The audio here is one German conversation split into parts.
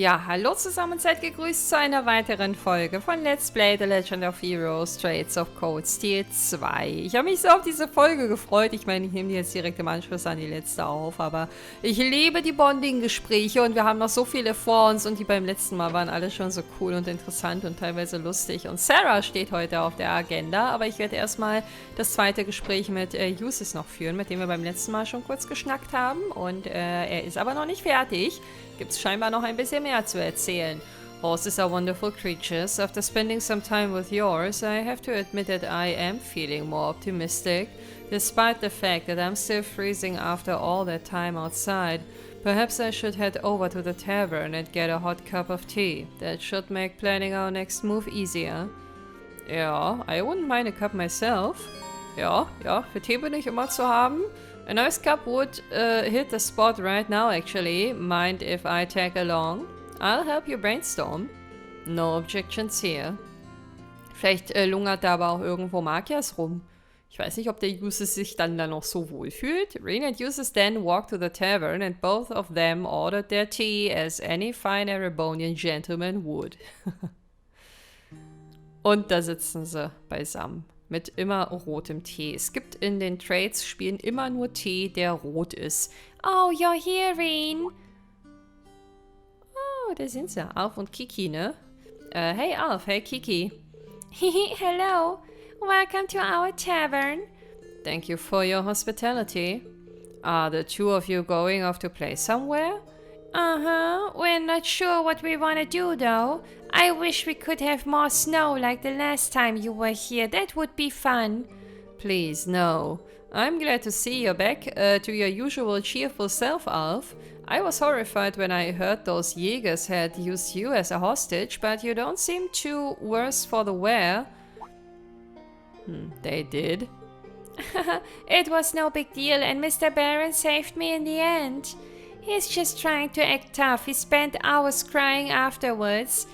Ja, hallo zusammen und seid gegrüßt zu einer weiteren Folge von Let's Play The Legend of Heroes Traits of Cold Steel 2. Ich habe mich so auf diese Folge gefreut. Ich meine, ich nehme die jetzt direkt im Anschluss an die letzte auf, aber ich liebe die Bonding-Gespräche und wir haben noch so viele vor uns und die beim letzten Mal waren alle schon so cool und interessant und teilweise lustig. Und Sarah steht heute auf der Agenda, aber ich werde erstmal das zweite Gespräch mit Ulysses noch führen, mit dem wir beim letzten Mal schon kurz geschnackt haben und er ist aber noch nicht fertig. Gibt es scheinbar noch ein bisschen mehr zu erzählen. Horses are wonderful creatures. After spending some time with yours, I have to admit that I am feeling more optimistic, despite the fact that I'm still freezing after all that time outside. Perhaps I should head over to the tavern and get a hot cup of tea. That should make planning our next move easier. Ja, I wouldn't mind a cup myself. Ja, für Tee bin ich immer zu haben. A nice cup would hit the spot right now, actually. Mind if I tag along? I'll help you brainstorm. No objections here. Vielleicht lungert da aber auch irgendwo Magias rum. Ich weiß nicht, ob der Ulysses sich dann da noch so wohl fühlt. Rin and Ulysses then walked to the tavern and both of them ordered their tea as any fine Erebonian gentleman would. Und da sitzen sie beisammen. Mit immer rotem Tee. Es gibt in den Trades-Spielen immer nur Tee, der rot ist. Oh, you're here, Rin. Oh, da sind sie. Alf und Kiki, ne? Hey Alf, hey Kiki. Hello. Welcome to our tavern. Thank you for your hospitality. Are the two of you going off to play somewhere? Uh-huh. We're not sure what we want to do, though. I wish we could have more snow like the last time you were here. That would be fun. Please, no. I'm glad to see you're back to your usual cheerful self, Alf. I was horrified when I heard those Jägers had used you as a hostage, but you don't seem too worse for the wear. They did. It was no big deal, and Mr. Baron saved me in the end. He's just trying to act tough. He spent hours crying afterwards.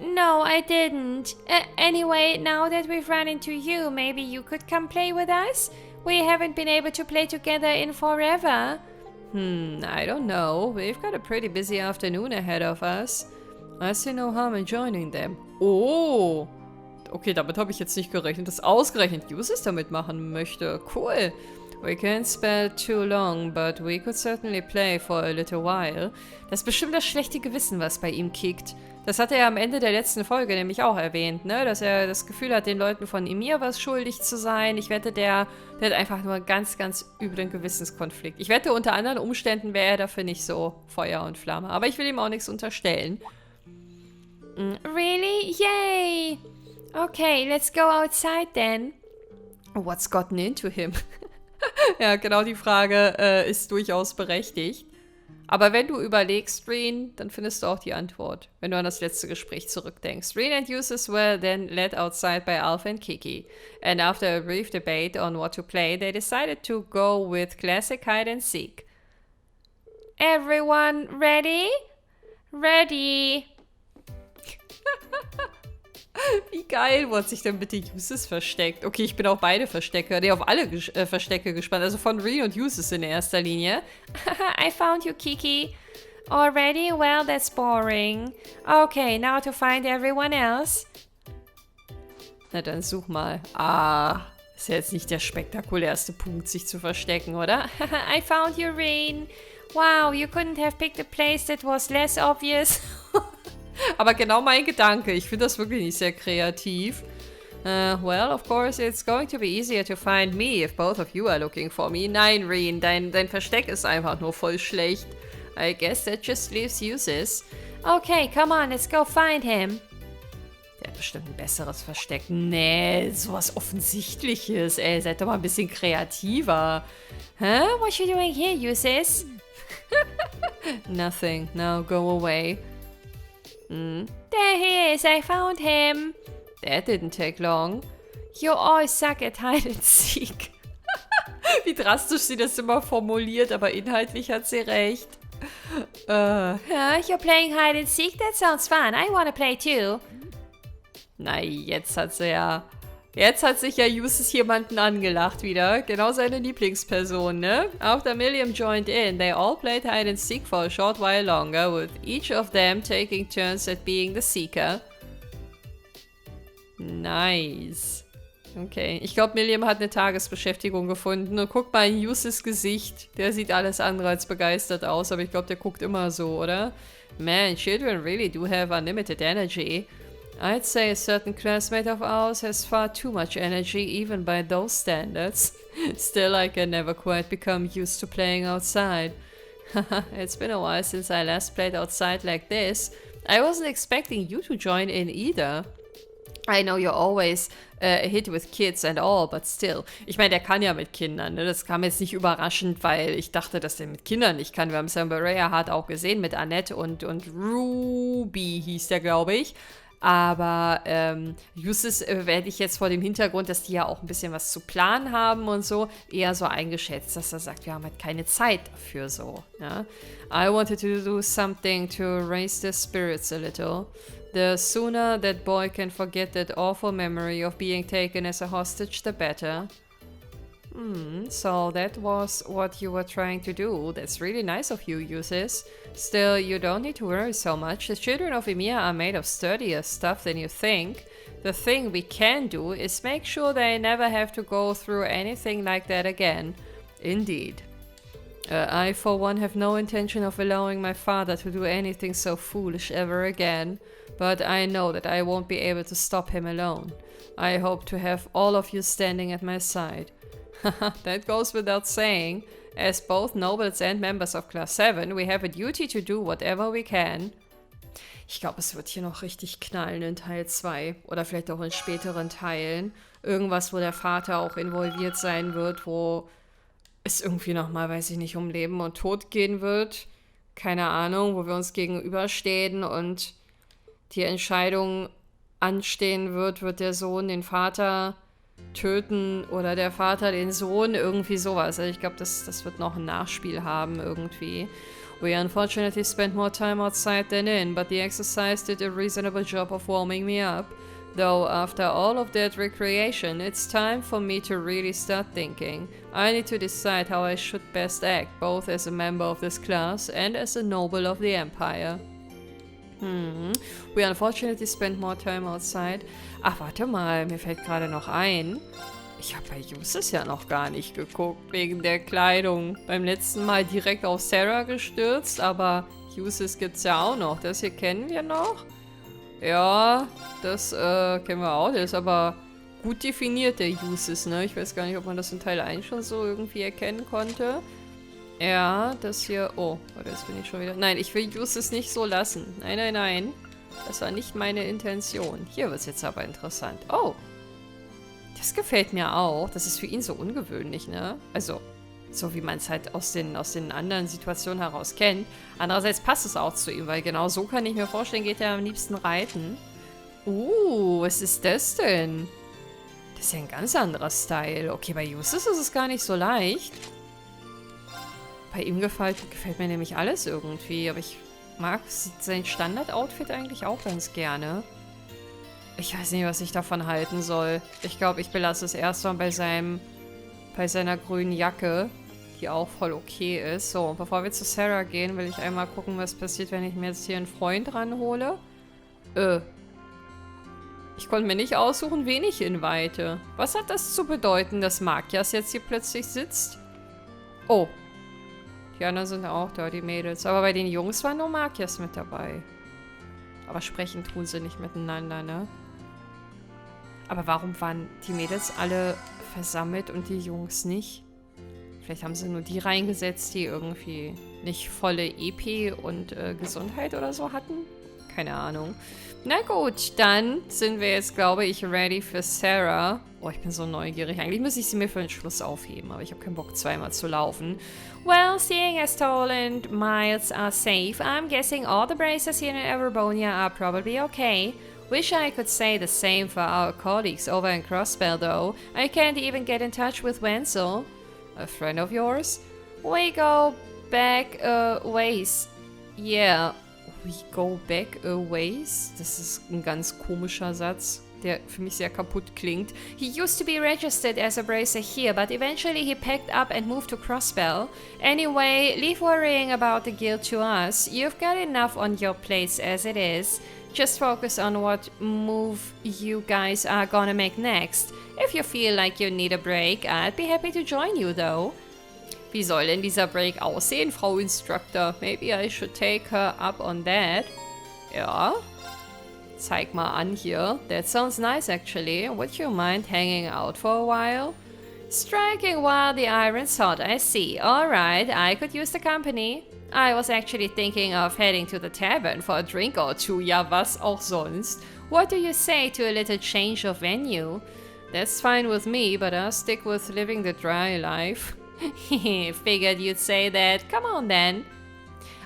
No, I didn't. Anyway, now that we've run into you, maybe you could come play with us? We haven't been able to play together in forever. I don't know. We've got a pretty busy afternoon ahead of us. I see no harm in joining them. Oh! Okay, damit habe ich jetzt nicht gerechnet, dass ausgerechnet Ulysses damit machen möchte. Cool. We can't spell too long, but we could certainly play for a little while. Das ist bestimmt das schlechte Gewissen, was bei ihm kickt. Das hat er am Ende der letzten Folge nämlich auch erwähnt, ne? Dass er das Gefühl hat, den Leuten von EMEHR was schuldig zu sein. Ich wette, der hat einfach nur einen ganz, ganz üblen Gewissenskonflikt. Ich wette, unter anderen Umständen wäre er dafür nicht so Feuer und Flamme. Aber ich will ihm auch nichts unterstellen. Really? Yay! Okay, let's go outside then. What's gotten into him? Ja, genau, die Frage ist durchaus berechtigt. Aber wenn du überlegst, Rin, dann findest du auch die Antwort, wenn du an das letzte Gespräch zurückdenkst. Rin and Ulysses were then led outside by Alf and Kiki. And after a brief debate on what to play, they decided to go with classic hide and seek. Everyone ready? Ready. Wie geil, wo hat sich denn bitte Ulysses versteckt? Okay, ich bin auf beide Verstecke, auf alle Verstecke gespannt. Also von Rin und Ulysses in erster Linie. I found you, Kiki. Already? Well, that's boring. Okay, now to find everyone else. Na dann such mal. Ah, ist ja jetzt nicht der spektakulärste Punkt, sich zu verstecken, oder? I found you, Rin. Wow, you couldn't have picked a place that was less obvious. Aber genau mein Gedanke. Ich finde das wirklich nicht sehr kreativ. Well, of course, it's going to be easier to find me if both of you are looking for me. Nein, Rin, dein Versteck ist einfach nur voll schlecht. I guess that just leaves Ulysses. Okay, come on, let's go find him. Der hat bestimmt ein besseres Versteck. Nee, sowas Offensichtliches. Ey, seid doch mal ein bisschen kreativer. Huh? What you doing here, Ulysses? Nothing. Now go away. There he is, I found him. That didn't take long. You all suck at hide and seek. Wie drastisch sie das immer formuliert, aber inhaltlich hat sie recht. You're playing hide and seek? That sounds fun. I wanna play too. Na, jetzt hat sie ja Jetzt hat sich ja Eustace jemanden angelacht wieder. Genau seine Lieblingsperson, ne? After Milliam joined in, they all played hide and seek for a short while longer, with each of them taking turns at being the seeker. Nice. Okay, ich glaube, Milliam hat eine Tagesbeschäftigung gefunden. Und guck mal in Eustaces Gesicht. Der sieht alles andere als begeistert aus, aber ich glaube, der guckt immer so, oder? Man, children really do have unlimited energy. I'd say a certain classmate of ours has far too much energy, even by those standards. Still, I can never quite become used to playing outside. It's been a while since I last played outside like this. I wasn't expecting you to join in either. I know you're always a hit with kids and all, but still. Ich meine, der kann ja mit Kindern, ne? Das kam jetzt nicht überraschend, weil ich dachte, dass der mit Kindern nicht kann. Wir haben es ja bei Raya Hart auch gesehen mit Annette und Ruby hieß der, glaube ich. Aber Eustace werde ich jetzt vor dem Hintergrund, dass die ja auch ein bisschen was zu planen haben und so, eher so eingeschätzt, dass er sagt, wir haben halt keine Zeit dafür so. Ja? I wanted to do something to raise their spirits a little. The sooner that boy can forget that awful memory of being taken as a hostage, the better. So that was what you were trying to do. That's really nice of you, Eustace. Still, you don't need to worry so much. The children of Emir are made of sturdier stuff than you think. The thing we can do is make sure they never have to go through anything like that again. Indeed. I, for one, have no intention of allowing my father to do anything so foolish ever again. But I know that I won't be able to stop him alone. I hope to have all of you standing at my side. That goes without saying. As both nobles and members of Class 7, we have a duty to do whatever we can. Ich glaube, es wird hier noch richtig knallen in Teil 2. Oder vielleicht auch in späteren Teilen. Irgendwas, wo der Vater auch involviert sein wird, wo es irgendwie nochmal, weiß ich nicht, um Leben und Tod gehen wird. Keine Ahnung, wo wir uns gegenüberstehen und die Entscheidung anstehen wird, wird der Sohn den Vater töten oder der Vater den Sohn, irgendwie sowas. Also ich glaube, das wird noch ein Nachspiel haben irgendwie. We unfortunately spent more time outside than in, but the exercise did a reasonable job of warming me up. Though after all of that recreation, it's time for me to really start thinking. I need to decide how I should best act, both as a member of this class and as a noble of the Empire. We unfortunately spent more time outside. Ach, warte mal, mir fällt gerade noch ein. Ich habe bei Eustace ja noch gar nicht geguckt, wegen der Kleidung. Beim letzten Mal direkt auf Sarah gestürzt, aber Eustace gibt's ja auch noch. Das hier kennen wir noch. Ja, das kennen wir auch. Der ist aber gut definiert, der Eustace, ne? Ich weiß gar nicht, ob man das in Teil 1 schon so irgendwie erkennen konnte. Ja, das hier... Oh, warte, jetzt bin ich schon wieder... Nein, ich will Eustace nicht so lassen. Nein, nein, nein. Das war nicht meine Intention. Hier wird es jetzt aber interessant. Oh. Das gefällt mir auch. Das ist für ihn so ungewöhnlich, ne? Also, so wie man es halt aus den anderen Situationen heraus kennt. Andererseits passt es auch zu ihm, weil genau so kann ich mir vorstellen, geht er am liebsten reiten. Was ist das denn? Das ist ja ein ganz anderer Style. Okay, bei Eustace ist es gar nicht so leicht. Bei ihm gefällt mir nämlich alles irgendwie, aber ich mag sein Standard-Outfit eigentlich auch ganz gerne. Ich weiß nicht, was ich davon halten soll. Ich glaube, ich belasse es erstmal bei seiner grünen Jacke, die auch voll okay ist. So, bevor wir zu Sarah gehen, will ich einmal gucken, was passiert, wenn ich mir jetzt hier einen Freund ranhole. Ich konnte mir nicht aussuchen, wen ich invite. Was hat das zu bedeuten, dass Magias jetzt hier plötzlich sitzt? Oh. Die anderen sind auch da, die Mädels. Aber bei den Jungs war nur Magias mit dabei. Aber sprechen tun sie nicht miteinander, ne? Aber warum waren die Mädels alle versammelt und die Jungs nicht? Vielleicht haben sie nur die reingesetzt, die irgendwie nicht volle EP und Gesundheit oder so hatten? Keine Ahnung. Na gut, dann sind wir jetzt, glaube ich, ready für Sarah. Oh, ich bin so neugierig. Eigentlich müsste ich sie mir für den Schluss aufheben, aber ich habe keinen Bock, zweimal zu laufen. Well, seeing as Toll and Miles are safe, I'm guessing all the bracers here in Everbonia are probably okay. Wish I could say the same for our colleagues over in Crossbell, though. I can't even get in touch with Wenzel. A friend of yours? We go back a ways. Yeah, we go back a ways? Das ist ein ganz komischer Satz. der für mich sehr kaputt klingt. He used to be registered as a bracer here, but eventually he packed up and moved to Crossbell. Anyway, leave worrying about the guild to us. You've got enough on your plates as it is. Just focus on what move you guys are gonna make next. If you feel like you need a break, I'd be happy to join you though. Wie soll denn dieser Break aussehen, Frau Instructor? Maybe I should take her up on that. Ja. Zeig mal an hier. That sounds nice actually. Would you mind hanging out for a while? Striking while the iron's hot, I see. Alright, I could use the company. I was actually thinking of heading to the tavern for a drink or two. Ja, was auch sonst. What do you say to a little change of venue? That's fine with me, but I'll stick with living the dry life. Figured you'd say that. Come on then.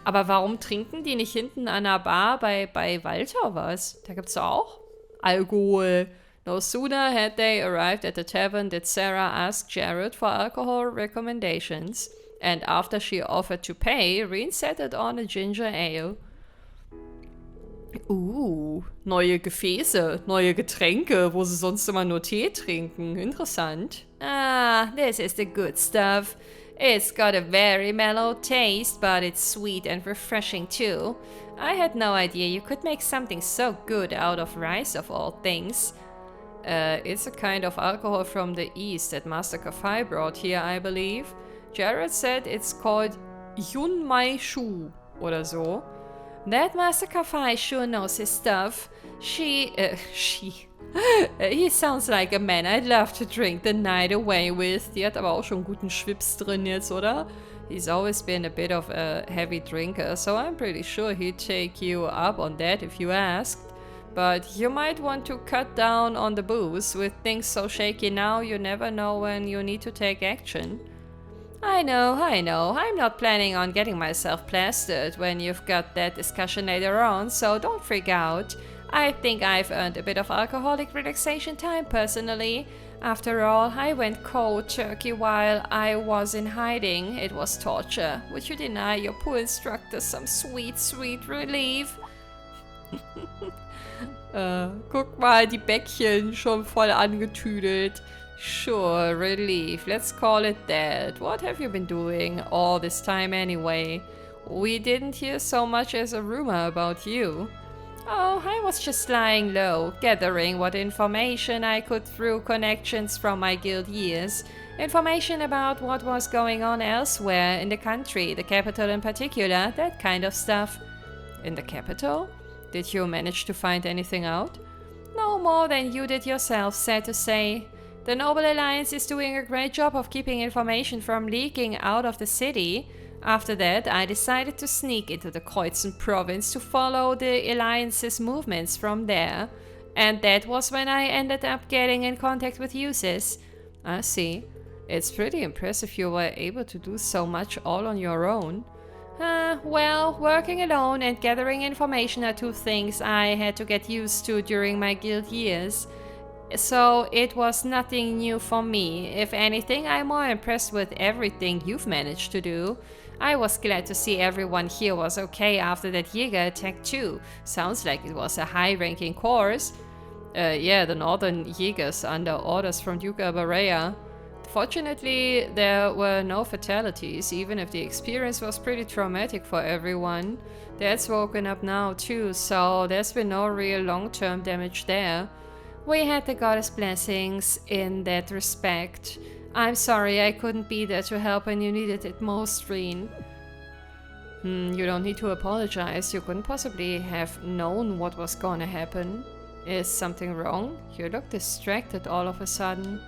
Aber warum trinken die nicht hinten an der Bar bei Walter was? Da gibt's auch Alkohol. No sooner had they arrived at the tavern did Sarah ask Jared for alcohol recommendations. And after she offered to pay, Reen settled on a ginger ale. Neue Gefäße, neue Getränke, wo sie sonst immer nur Tee trinken. Interessant. Ah, this is the good stuff. It's got a very mellow taste, but it's sweet and refreshing too. I had no idea you could make something so good out of rice of all things. It's a kind of alcohol from the east that Master Kafai brought here, I believe. Jared said it's called Yun Mai Shu oder so. That Master Kafai sure knows his stuff. He sounds like a man I'd love to drink the night away with. Die hat aber auch schon einen guten Schwips drin jetzt, oder? He's always been a bit of a heavy drinker, so I'm pretty sure he'd take you up on that if you asked. But you might want to cut down on the booze. With things so shaky now, you never know when you need to take action. I know. I'm not planning on getting myself plastered when you've got that discussion later on, so don't freak out. I think I've earned a bit of alcoholic relaxation time personally. After all, I went cold turkey while I was in hiding. It was torture. Would you deny your poor instructor some sweet, sweet relief? Guck mal, die Bäckchen schon voll angetüdelt. Sure, relief. Let's call it that. What have you been doing all this time anyway? We didn't hear so much as a rumor about you. Oh, I was just lying low, gathering what information I could through connections from my guild years. Information about what was going on elsewhere in the country, the capital in particular, that kind of stuff. In the capital? Did you manage to find anything out? No more than you did yourself, sad to say. The Noble Alliance is doing a great job of keeping information from leaking out of the city. After that, I decided to sneak into the Kreuzen province to follow the Alliance's movements from there. And that was when I ended up getting in contact with users. I see. It's pretty impressive you were able to do so much all on your own. Well, working alone and gathering information are two things I had to get used to during my guild years. So it was nothing new for me. If anything, I'm more impressed with everything you've managed to do. I was glad to see everyone here was okay after that Jäger attack too. Sounds like it was a high-ranking course. Yeah, the Northern Jägers under orders from Duke Barea. Fortunately, there were no fatalities, even if the experience was pretty traumatic for everyone. Dad's woken up now too, so there's been no real long-term damage there. We had the goddess' blessings in that respect. I'm sorry I couldn't be there to help when you needed it most, Reen. You don't need to apologize. You couldn't possibly have known what was gonna happen. Is something wrong? You look distracted all of a sudden.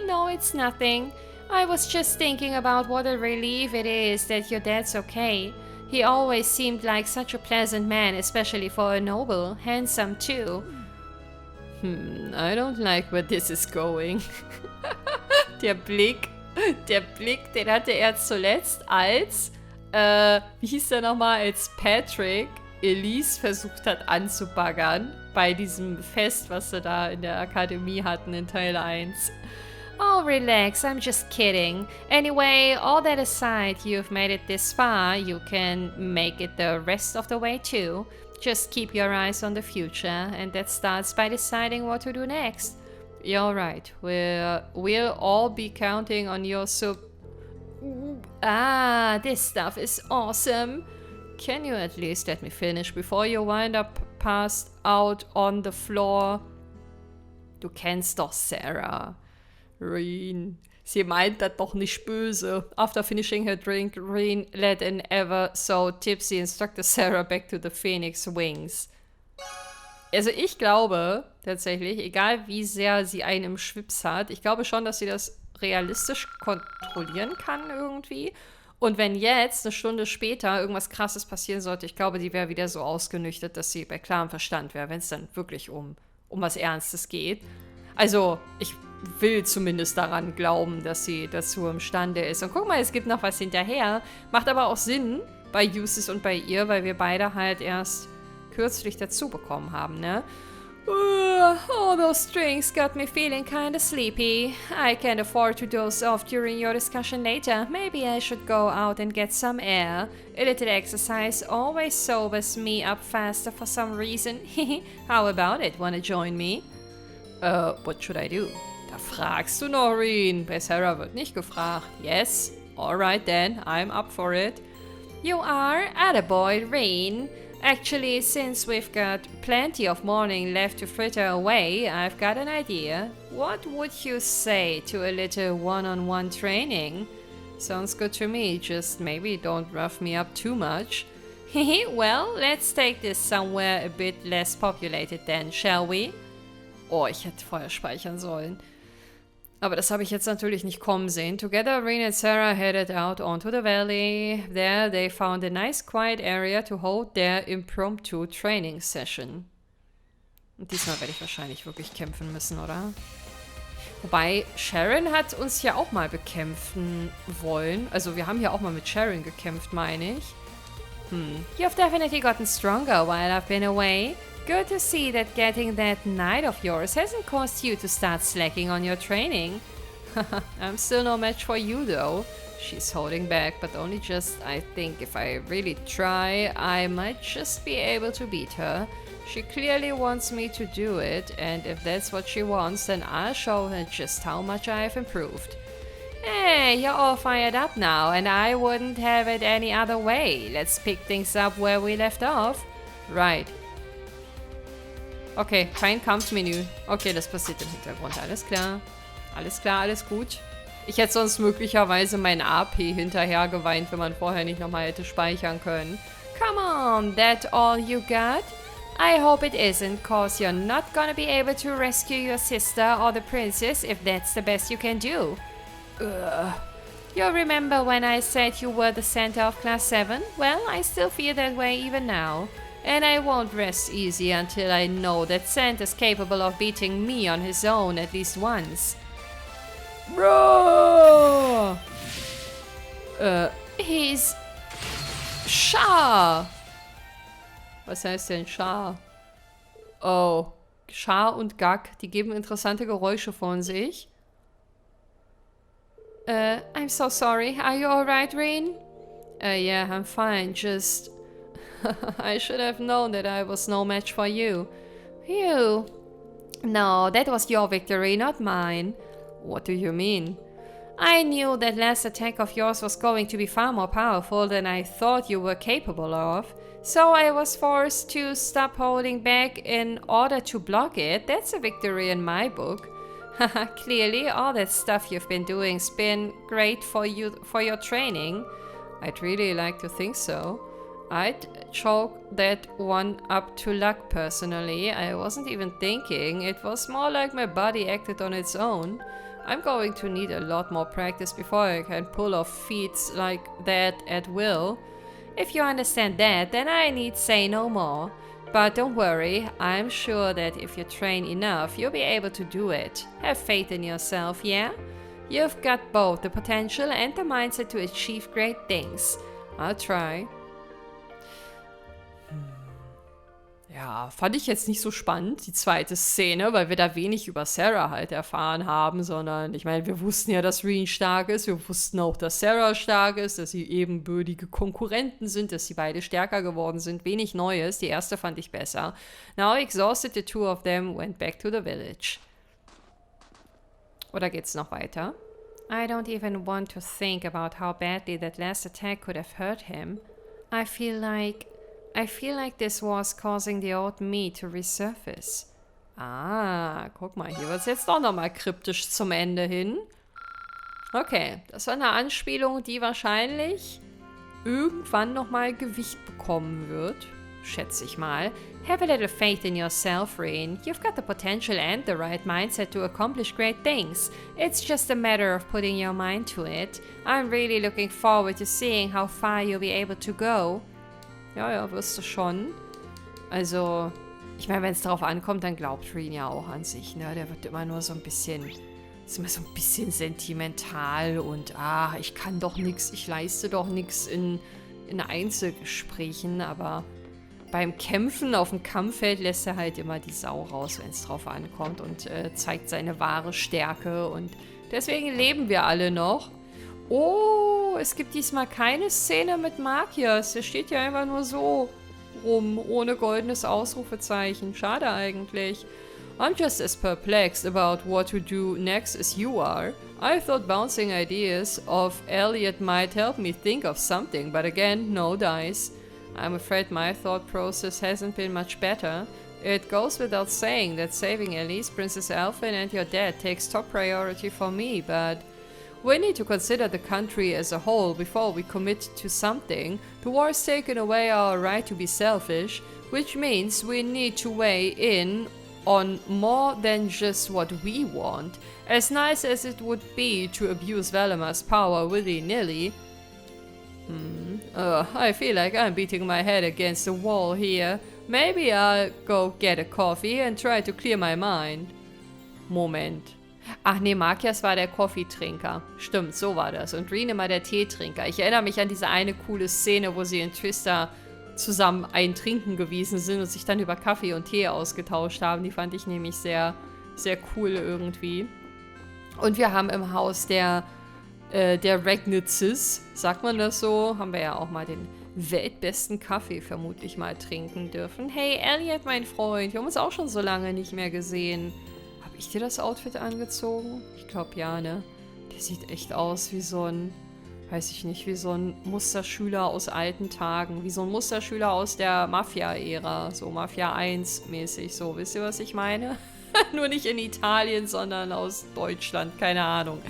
No, it's nothing. I was just thinking about what a relief it is that your dad's okay. He always seemed like such a pleasant man, especially for a noble. Handsome too. I don't like where this is going. Der Blick, den hatte er zuletzt als, wie hieß der nochmal, als Patrick Elise versucht hat anzubaggern bei diesem Fest, was sie da in der Akademie hatten in Teil 1. Oh, relax, I'm just kidding. Anyway, all that aside, you've made it this far, you can make it the rest of the way too. Just keep your eyes on the future, and that starts by deciding what to do next. You're right. We'll all be counting on your Ah, this stuff is awesome. Can you at least let me finish before you wind up passed out on the floor? Du kennst doch Sarah. Reen. Sie meint das doch nicht böse. After finishing her drink, Reen led an ever so tipsy instructor Sarah back to the Phoenix Wings. Also ich glaube tatsächlich, egal wie sehr sie einen im Schwips hat, ich glaube schon, dass sie das realistisch kontrollieren kann irgendwie. Und wenn jetzt, eine Stunde später, irgendwas Krasses passieren sollte, ich glaube, die wäre wieder so ausgenüchtert, dass sie bei klarem Verstand wäre, wenn es dann wirklich um was Ernstes geht. Also, ich will zumindest daran glauben, dass sie dazu imstande ist. Und guck mal, es gibt noch was hinterher. Macht aber auch Sinn bei Uses und bei ihr, weil wir beide halt erst kürzlich dazu bekommen haben, ne? All those drinks got me feeling kinda sleepy. I can't afford to doze off during your discussion later. Maybe I should go out and get some air. A little exercise always sobers me up faster for some reason. How about it? Wanna join me? What should I do? Da fragst du noch, Reen. Bei Sarah wird nicht gefragt. Yes? Alright then, I'm up for it. You are? Attaboy, Reen. Actually, since we've got plenty of morning left to fritter away, I've got an idea. What would you say to a little one-on-one training? Sounds good to me, just maybe don't rough me up too much. Well, let's take this somewhere a bit less populated then, shall we? Oh, ich hätte vorher speichern sollen. Aber das habe ich jetzt natürlich nicht kommen sehen. Together, Reen and Sarah headed out onto the valley. There, they found a nice quiet area to hold their impromptu training session. Und diesmal werde ich wahrscheinlich wirklich kämpfen müssen, oder? Wobei, Sharon hat uns ja auch mal bekämpfen wollen. Also wir haben ja auch mal mit Sharon gekämpft, meine ich. You've definitely gotten stronger while I've been away. Good to see that getting that knight of yours hasn't caused you to start slacking on your training. I'm still no match for you, though. She's holding back, but only just, I think, if I really try, I might just be able to beat her. She clearly wants me to do it, and if that's what she wants, then I'll show her just how much I've improved. Hey, you're all fired up now, and I wouldn't have it any other way. Let's pick things up where we left off. Right. Okay, kein Kampfmenü. Okay, das passiert im Hintergrund. Alles klar. Alles klar, alles gut. Ich hätte sonst möglicherweise mein AP hinterher geweint, wenn man vorher nicht nochmal hätte speichern können. Come on, that all you got? I hope it isn't, cause you're not gonna be able to rescue your sister or the princess if that's the best you can do. You remember when I said you were the center of Class 7? Well, I still feel that way even now. And I won't rest easy until I know that Santa's capable of beating me on his own at least once. Bro! He's... Schar! Was heißt denn Schar? Oh, Schar und Gag, die geben interessante Geräusche von sich. I'm so sorry. Are you alright, Reen? Yeah, I'm fine, just... I should have known that I was no match for you. You? No, that was your victory, not mine. What do you mean? I knew that last attack of yours was going to be far more powerful than I thought you were capable of. So I was forced to stop holding back in order to block it. That's a victory in my book. Haha, clearly all that stuff you've been doing's been great for your training. I'd really like to think so. I'd chalk that one up to luck personally. I wasn't even thinking. It was more like my body acted on its own. I'm going to need a lot more practice before I can pull off feats like that at will. If you understand that, then I need say no more. But don't worry, I'm sure that if you train enough, you'll be able to do it. Have faith in yourself, yeah? You've got both the potential and the mindset to achieve great things. I'll try. ja, fand ich jetzt nicht so spannend, die zweite Szene, weil wir da wenig über Sarah halt erfahren haben, sondern ich meine, wir wussten ja, dass Reen stark ist, wir wussten auch, dass Sarah stark ist, dass sie ebenbürtige Konkurrenten sind, dass sie beide stärker geworden sind, wenig Neues, die erste fand ich besser. Now exhausted, the two of them went back to the village. Oder geht's noch weiter? I don't even want to think about how badly that last attack could have hurt him. I feel like this was causing the old me to resurface. Ah, guck mal, hier wird es jetzt doch nochmal kryptisch zum Ende hin. Okay, das war eine Anspielung, die wahrscheinlich irgendwann nochmal Gewicht bekommen wird. Schätze ich mal. Have a little faith in yourself, Reen. You've got the potential and the right mindset to accomplish great things. It's just a matter of putting your mind to it. I'm really looking forward to seeing how far you'll be able to go. Ja, wirst du schon. Also, ich meine, wenn es darauf ankommt, dann glaubt Reen ja auch an sich, ne? Der wird immer nur so ein bisschen, ist immer so ein bisschen sentimental und ich kann doch nichts, ich leiste doch nichts in Einzelgesprächen, aber beim Kämpfen auf dem Kampffeld lässt er halt immer die Sau raus, wenn es drauf ankommt und zeigt seine wahre Stärke und deswegen leben wir alle noch. Oh, es gibt diesmal keine Szene mit Magiers. Der steht ja einfach nur so rum, ohne goldenes Ausrufezeichen. Schade eigentlich. I'm just as perplexed about what to do next as you are. I thought bouncing ideas of Elliot might help me think of something, but again, no dice. I'm afraid my thought process hasn't been much better. It goes without saying that saving Elise, Princess Elfin and your dad takes top priority for me, but we need to consider the country as a whole before we commit to something. The war's taken away our right to be selfish, which means we need to weigh in on more than just what we want. As nice as it would be to abuse Valimar's power willy-nilly, I feel like I'm beating my head against the wall here. Maybe I'll go get a coffee and try to clear my mind. Moment. Ach nee, Magias war der Coffeetrinker. Stimmt, so war das. Und Reen immer der Teetrinker. Ich erinnere mich an diese eine coole Szene, wo sie in Twister zusammen ein Trinken gewesen sind und sich dann über Kaffee und Tee ausgetauscht haben. Die fand ich nämlich sehr, sehr cool irgendwie. Und wir haben im Haus der Regnitzes, sagt man das so, haben wir ja auch mal den weltbesten Kaffee vermutlich mal trinken dürfen. Hey Elliot, mein Freund, wir haben uns auch schon so lange nicht mehr gesehen. Habe ich dir das Outfit angezogen? Ich glaube ja, ne? Der sieht echt aus wie so ein, weiß ich nicht, wie so ein Musterschüler aus alten Tagen. Wie so ein Musterschüler aus der Mafia-Ära. So Mafia 1 mäßig, so. Wisst ihr, was ich meine? Nur nicht in Italien, sondern aus Deutschland. Keine Ahnung.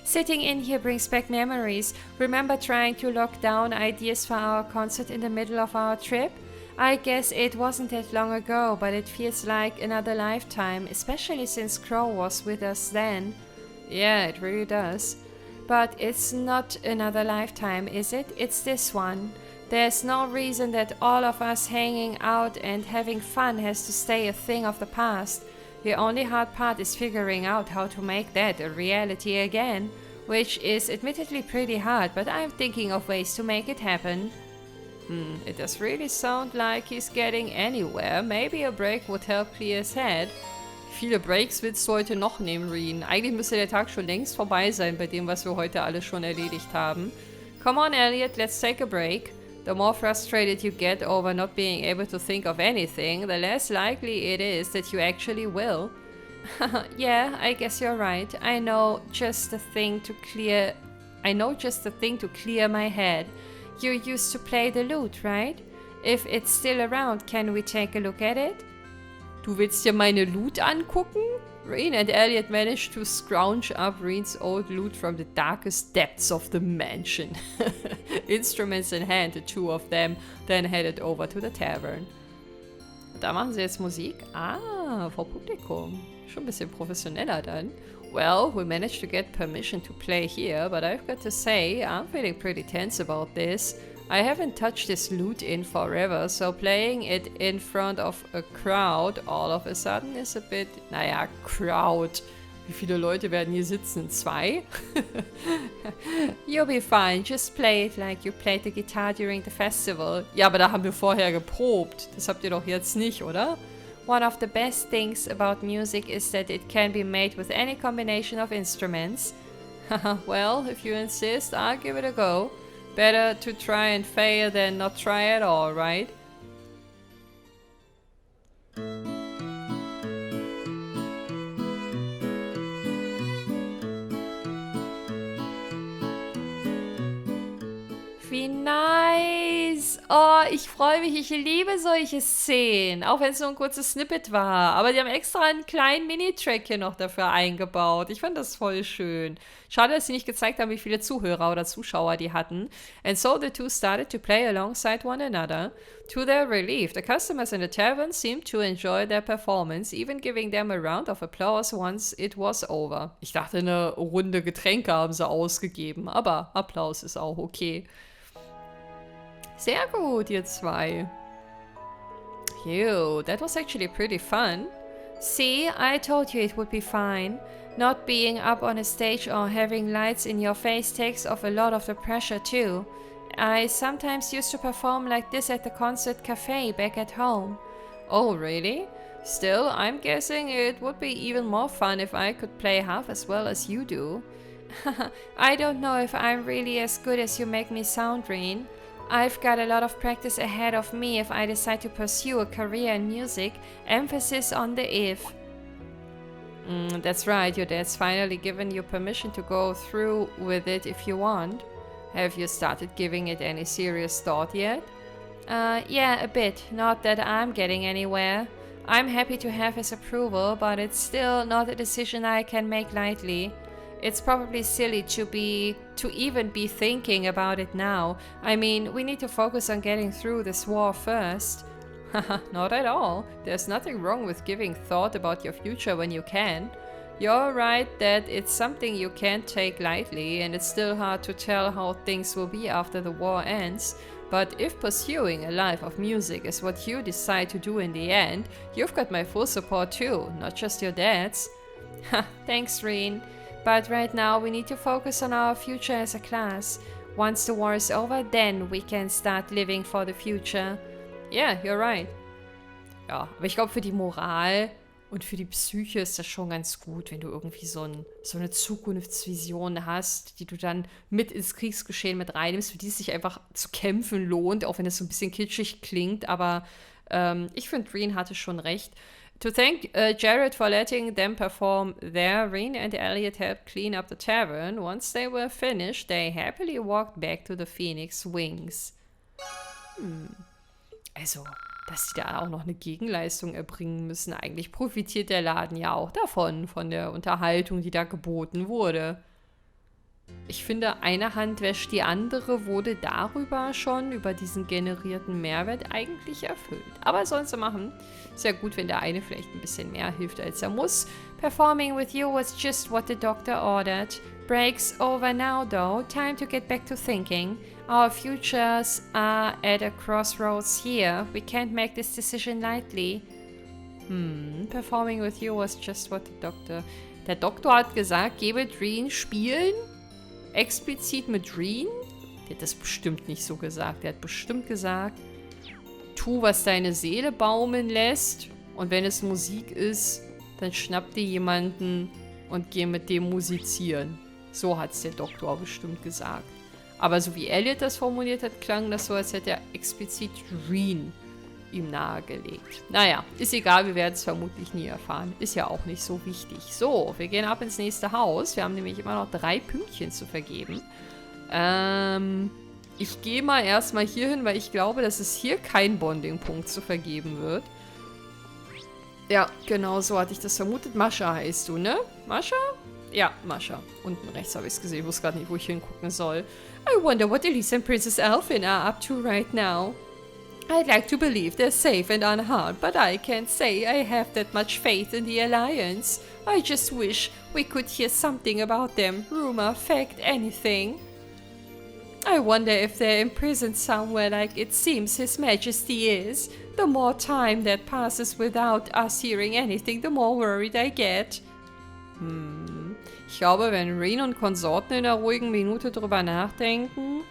Sitting in here brings back memories. Remember trying to lock down ideas for our concert in the middle of our trip? I guess it wasn't that long ago, but it feels like another lifetime, especially since Crow was with us then. Yeah, it really does. But it's not another lifetime, is it? It's this one. There's no reason that all of us hanging out and having fun has to stay a thing of the past. The only hard part is figuring out how to make that a reality again, which is admittedly pretty hard, but I'm thinking of ways to make it happen. It does really sound like he's getting anywhere. Maybe a break would help clear his head. Wie viele Breaks willst du heute noch nehmen, Reen? Eigentlich müsste der Tag schon längst vorbei sein bei dem, was wir heute alles schon erledigt haben. Come on, Elliot, let's take a break. The more frustrated you get over not being able to think of anything, the less likely it is that you actually will. Yeah, I guess you're right. I know just the thing to clear my head. You used to play the lute, right? If it's still around, can we take a look at it? Du willst dir meine Loot angucken? Reen and Elliot managed to scrounge up Reen's old loot from the darkest depths of the mansion. Instruments in hand, the two of them then headed over to the tavern. Und da machen sie jetzt Musik? Vor Publikum. Schon ein bisschen professioneller dann. Well, we managed to get permission to play here, but I've got to say, I'm feeling pretty tense about this. I haven't touched this lute in forever, so playing it in front of a crowd all of a sudden is a bit... Naja, Crowd. Wie viele Leute werden hier sitzen? 2? You'll be fine. Just play it like you played the guitar during the festival. Ja, aber da haben wir vorher geprobt. Das habt ihr doch jetzt nicht, oder? One of the best things about music is that it can be made with any combination of instruments. Well, if you insist, I'll give it a go. Better to try and fail than not try at all, right? Wie nice! Oh, ich freue mich. Ich liebe solche Szenen. Auch wenn es nur ein kurzes Snippet war. Aber die haben extra einen kleinen Mini-Track hier noch dafür eingebaut. Ich fand das voll schön. Schade, dass sie nicht gezeigt haben, wie viele Zuhörer oder Zuschauer die hatten. And so the two started to play alongside one another. To their relief, the customers in the tavern seemed to enjoy their performance, even giving them a round of applause once it was over. Ich dachte, eine Runde Getränke haben sie ausgegeben, aber Applaus ist auch okay. Sehr gut, ihr zwei. Phew, that was actually pretty fun. See, I told you it would be fine. Not being up on a stage or having lights in your face takes off a lot of the pressure too. I sometimes used to perform like this at the concert cafe back at home. Oh, really? Still, I'm guessing it would be even more fun if I could play half as well as you do. I don't know if I'm really as good as you make me sound, Reen. I've got a lot of practice ahead of me if I decide to pursue a career in music, emphasis on the if. That's right, your dad's finally given you permission to go through with it if you want. Have you started giving it any serious thought yet? Yeah, a bit. Not that I'm getting anywhere. I'm happy to have his approval, but it's still not a decision I can make lightly. It's probably silly to even be thinking about it now. I mean, we need to focus on getting through this war first. Not at all. There's nothing wrong with giving thought about your future when you can. You're right that it's something you can't take lightly, and it's still hard to tell how things will be after the war ends. But if pursuing a life of music is what you decide to do in the end, you've got my full support too, not just your dad's. Thanks, Reen. But right now we need to focus on our future as a class. Once the war is over, then we can start living for the future. Yeah, you're right. Ja, aber ich glaube, für die Moral und für die Psyche ist das schon ganz gut, wenn du irgendwie so eine Zukunftsvision hast, die du dann mit ins Kriegsgeschehen mit reinnimmst, für die es sich einfach zu kämpfen lohnt, auch wenn es so ein bisschen kitschig klingt. Aber ich finde, Reen hatte schon recht. To thank Jared for letting them perform there, Reen and Elliot helped clean up the tavern. Once they were finished, they happily walked back to the Phoenix Wings. Also, dass sie da auch noch eine Gegenleistung erbringen müssen. Eigentlich profitiert der Laden ja auch davon, von der Unterhaltung, die da geboten wurde. Ich finde, eine Hand wäscht die andere wurde darüber schon, über diesen generierten Mehrwert, eigentlich erfüllt. Aber was sollen sie machen? Ist ja gut, wenn der eine vielleicht ein bisschen mehr hilft, als er muss. Performing with you was just what the doctor ordered. Break's over now, though. Time to get back to thinking. Our futures are at a crossroads here. We can't make this decision lightly. Performing with you was just what the doctor... Der Doktor hat gesagt, gebe Reen spielen? Explizit mit Reen? Der hat das bestimmt nicht so gesagt. Der hat bestimmt gesagt, tu, was deine Seele baumeln lässt. Und wenn es Musik ist, dann schnapp dir jemanden und geh mit dem musizieren. So hat es der Doktor bestimmt gesagt. Aber so wie Elliot das formuliert hat, klang das so, als hätte er explizit Reen ihm nahegelegt. Naja, ist egal, wir werden es vermutlich nie erfahren. Ist ja auch nicht so wichtig. So, wir gehen ab ins nächste Haus. Wir haben nämlich immer noch 3 Pünktchen zu vergeben. Ich gehe mal erstmal hier hin, weil ich glaube, dass es hier kein Bonding-Punkt zu vergeben wird. Ja, genau so hatte ich das vermutet. Mascha heißt du, ne? Mascha? Ja, Mascha. Unten rechts habe ich es gesehen. Ich wusste gerade nicht, wo ich hingucken soll. I wonder what Elise and Princess Elfin are up to right now. I'd like to believe they're safe and unharmed, but I can't say I have that much faith in the Alliance. I just wish we could hear something about them. Rumor, fact, anything. I wonder if they're imprisoned somewhere like it seems His Majesty is. The more time that passes without us hearing anything, the more worried I get. Ich glaube, wenn Reen und Konsorten in einer ruhigen Minute drüber nachdenken,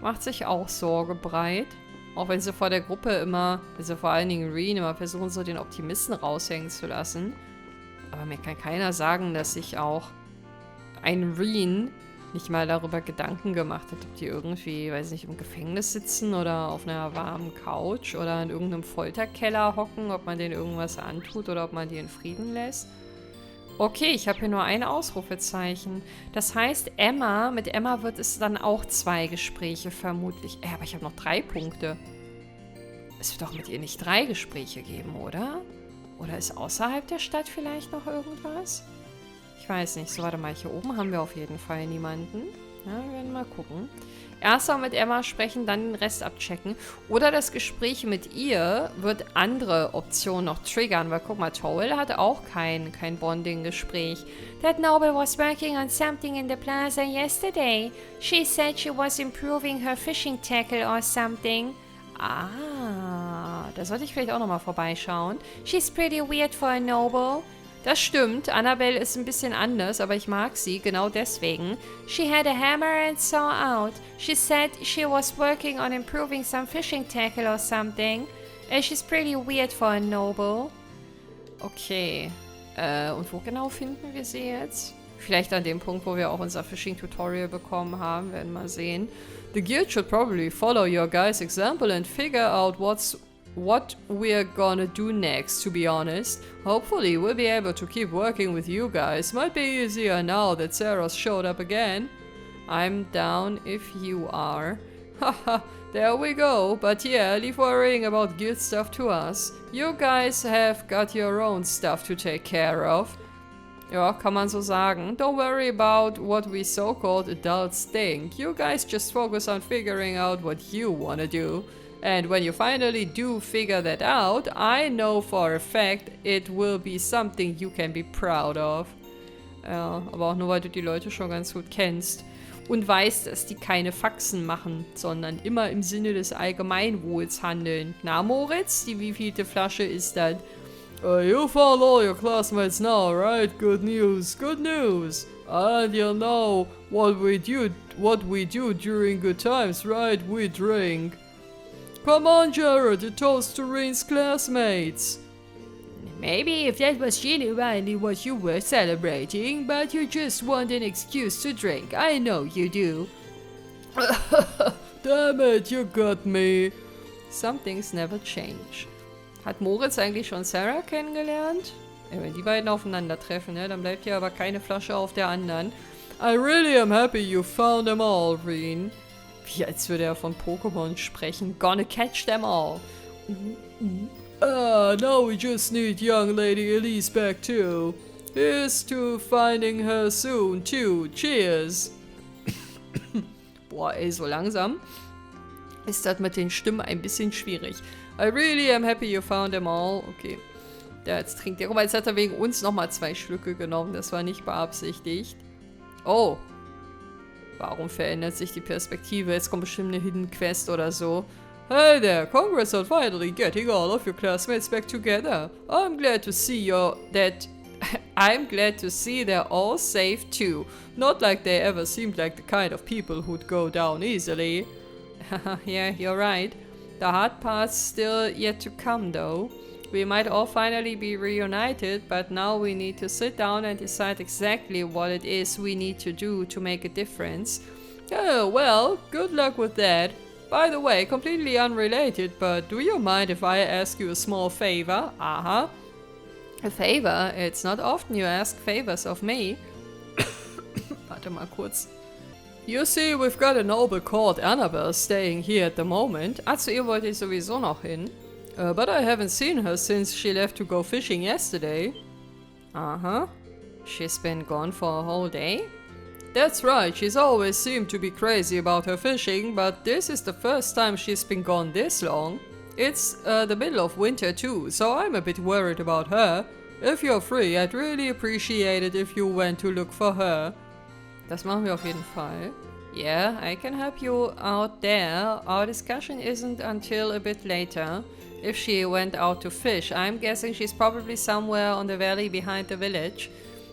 macht sich auch Sorge breit. Auch wenn sie vor der Gruppe immer, also vor allen Dingen Reen, immer versuchen, so den Optimisten raushängen zu lassen. Aber mir kann keiner sagen, dass sich auch ein Reen nicht mal darüber Gedanken gemacht hat, ob die irgendwie, weiß nicht, im Gefängnis sitzen oder auf einer warmen Couch oder in irgendeinem Folterkeller hocken, ob man denen irgendwas antut oder ob man die in Frieden lässt. Okay, ich habe hier nur ein Ausrufezeichen. Das heißt, mit Emma wird es dann auch 2 Gespräche vermutlich. Aber ich habe noch 3 Punkte. Es wird doch mit ihr nicht 3 Gespräche geben, oder? Oder ist außerhalb der Stadt vielleicht noch irgendwas? Ich weiß nicht. So, warte mal. Hier oben haben wir auf jeden Fall niemanden. Ja, wir werden mal gucken. Erst mal mit Emma sprechen, dann den Rest abchecken. Oder das Gespräch mit ihr wird andere Optionen noch triggern. Weil guck mal, Toel hatte auch kein Bonding-Gespräch. That noble was working on something in the plaza yesterday. She said she was improving her fishing tackle or something. Ah, da sollte ich vielleicht auch nochmal vorbeischauen. She's pretty weird for a noble. Das stimmt, Annabelle ist ein bisschen anders, aber ich mag sie, genau deswegen. She had a hammer and saw out. She said she was working on improving some fishing tackle or something. She's pretty weird for a noble. Okay. Und wo genau finden wir sie jetzt? Vielleicht an dem Punkt, wo wir auch unser Fishing-Tutorial bekommen haben, werden wir mal sehen. The guild should probably follow your guys' example and figure out what we're gonna do next, to be honest. Hopefully we'll be able to keep working with you guys. Might be easier now that Sarah's showed up again. I'm down if you are. Haha, there we go. But yeah, leave worrying about guild stuff to us. You guys have got your own stuff to take care of. Ja, kann man so sagen. Don't worry about what we so-called adults think. You guys just focus on figuring out what you wanna do. And when you finally do figure that out, I know for a fact it will be something you can be proud of. Ja, aber auch nur, weil du die Leute schon ganz gut kennst. Und weißt, dass die keine Faxen machen, sondern immer im Sinne des Allgemeinwohls handeln. Na, Moritz, die wievielte Flasche ist das? You found all your classmates now, right? Good news, good news. And you know what we do during good times, right? We drink. Come on, Jared, a toast to Reen's classmates. Maybe if that was genuinely what you were celebrating, but you just want an excuse to drink. I know you do. Damn it, you got me. Some things never change. Hat Moritz eigentlich schon Sarah kennengelernt? Ja, wenn die beiden aufeinandertreffen, ne, dann bleibt hier aber keine Flasche auf der anderen. I really am happy you found them all, Reen. Wie als würde er von Pokémon sprechen. Gonna catch them all. Now we just need young Lady Elise back too. Here's to finding her soon too. Cheers. Boah, ey, so langsam ist das mit den Stimmen ein bisschen schwierig. I really am happy you found them all. Okay. Ja, jetzt trinkt er. Guck mal, jetzt hat er wegen uns nochmal 2 Schlücke genommen. Das war nicht beabsichtigt. Oh. Warum verändert sich die Perspektive? Jetzt kommt bestimmt eine Hidden Quest oder so. Hey there, congrats on finally getting all of your classmates back together. I'm glad to see they're all safe too. Not like they ever seemed like the kind of people who'd go down easily. Yeah, you're right. The hard part's still yet to come though. We might all finally be reunited, but now we need to sit down and decide exactly what it is we need to do to make a difference. Oh, well, good luck with that. By the way, completely unrelated, but do you mind if I ask you a small favor? A favor? It's not often you ask favors of me. Warte mal kurz. You see, we've got a noble called Annabelle staying here at the moment. Zu ihr wollte ich sowieso noch hin. But I haven't seen her since she left to go fishing yesterday. She's been gone for a whole day? That's right, she's always seemed to be crazy about her fishing, but this is the first time she's been gone this long. It's the middle of winter too, so I'm a bit worried about her. If you're free, I'd really appreciate it if you went to look for her. Das machen wir auf jeden Fall. Yeah, I can help you out there. Our discussion isn't until a bit later. If she went out to fish, I'm guessing she's probably somewhere on the valley behind the village.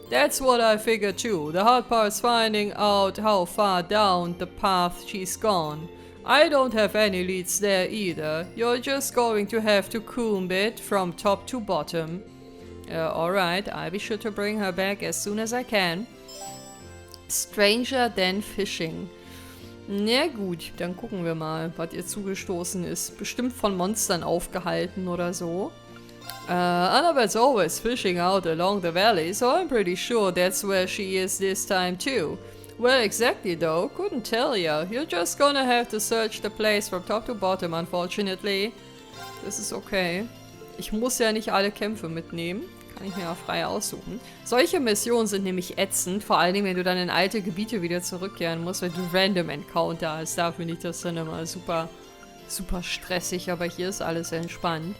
That's what I figured too. The hard part's finding out how far down the path she's gone. I don't have any leads there either. You're just going to have to comb it from top to bottom. Alright, I'll be sure to bring her back as soon as I can. Stranger than fishing. Na gut, dann gucken wir mal, was ihr zugestoßen ist. Bestimmt von Monstern aufgehalten oder so. Annabelle's always fishing out along the valley, so I'm pretty sure that's where she is this time too. Where exactly though? Couldn't tell ya. You're just gonna have to search the place from top to bottom, unfortunately. Das ist okay. Ich muss ja nicht alle Kämpfe mitnehmen. Kann ich mir ja frei aussuchen. Solche Missionen sind nämlich ätzend, vor allen Dingen, wenn du dann in alte Gebiete wieder zurückkehren musst, wenn du Random Encounter hast. Da finde ich das dann immer super, super stressig, aber hier ist alles entspannt.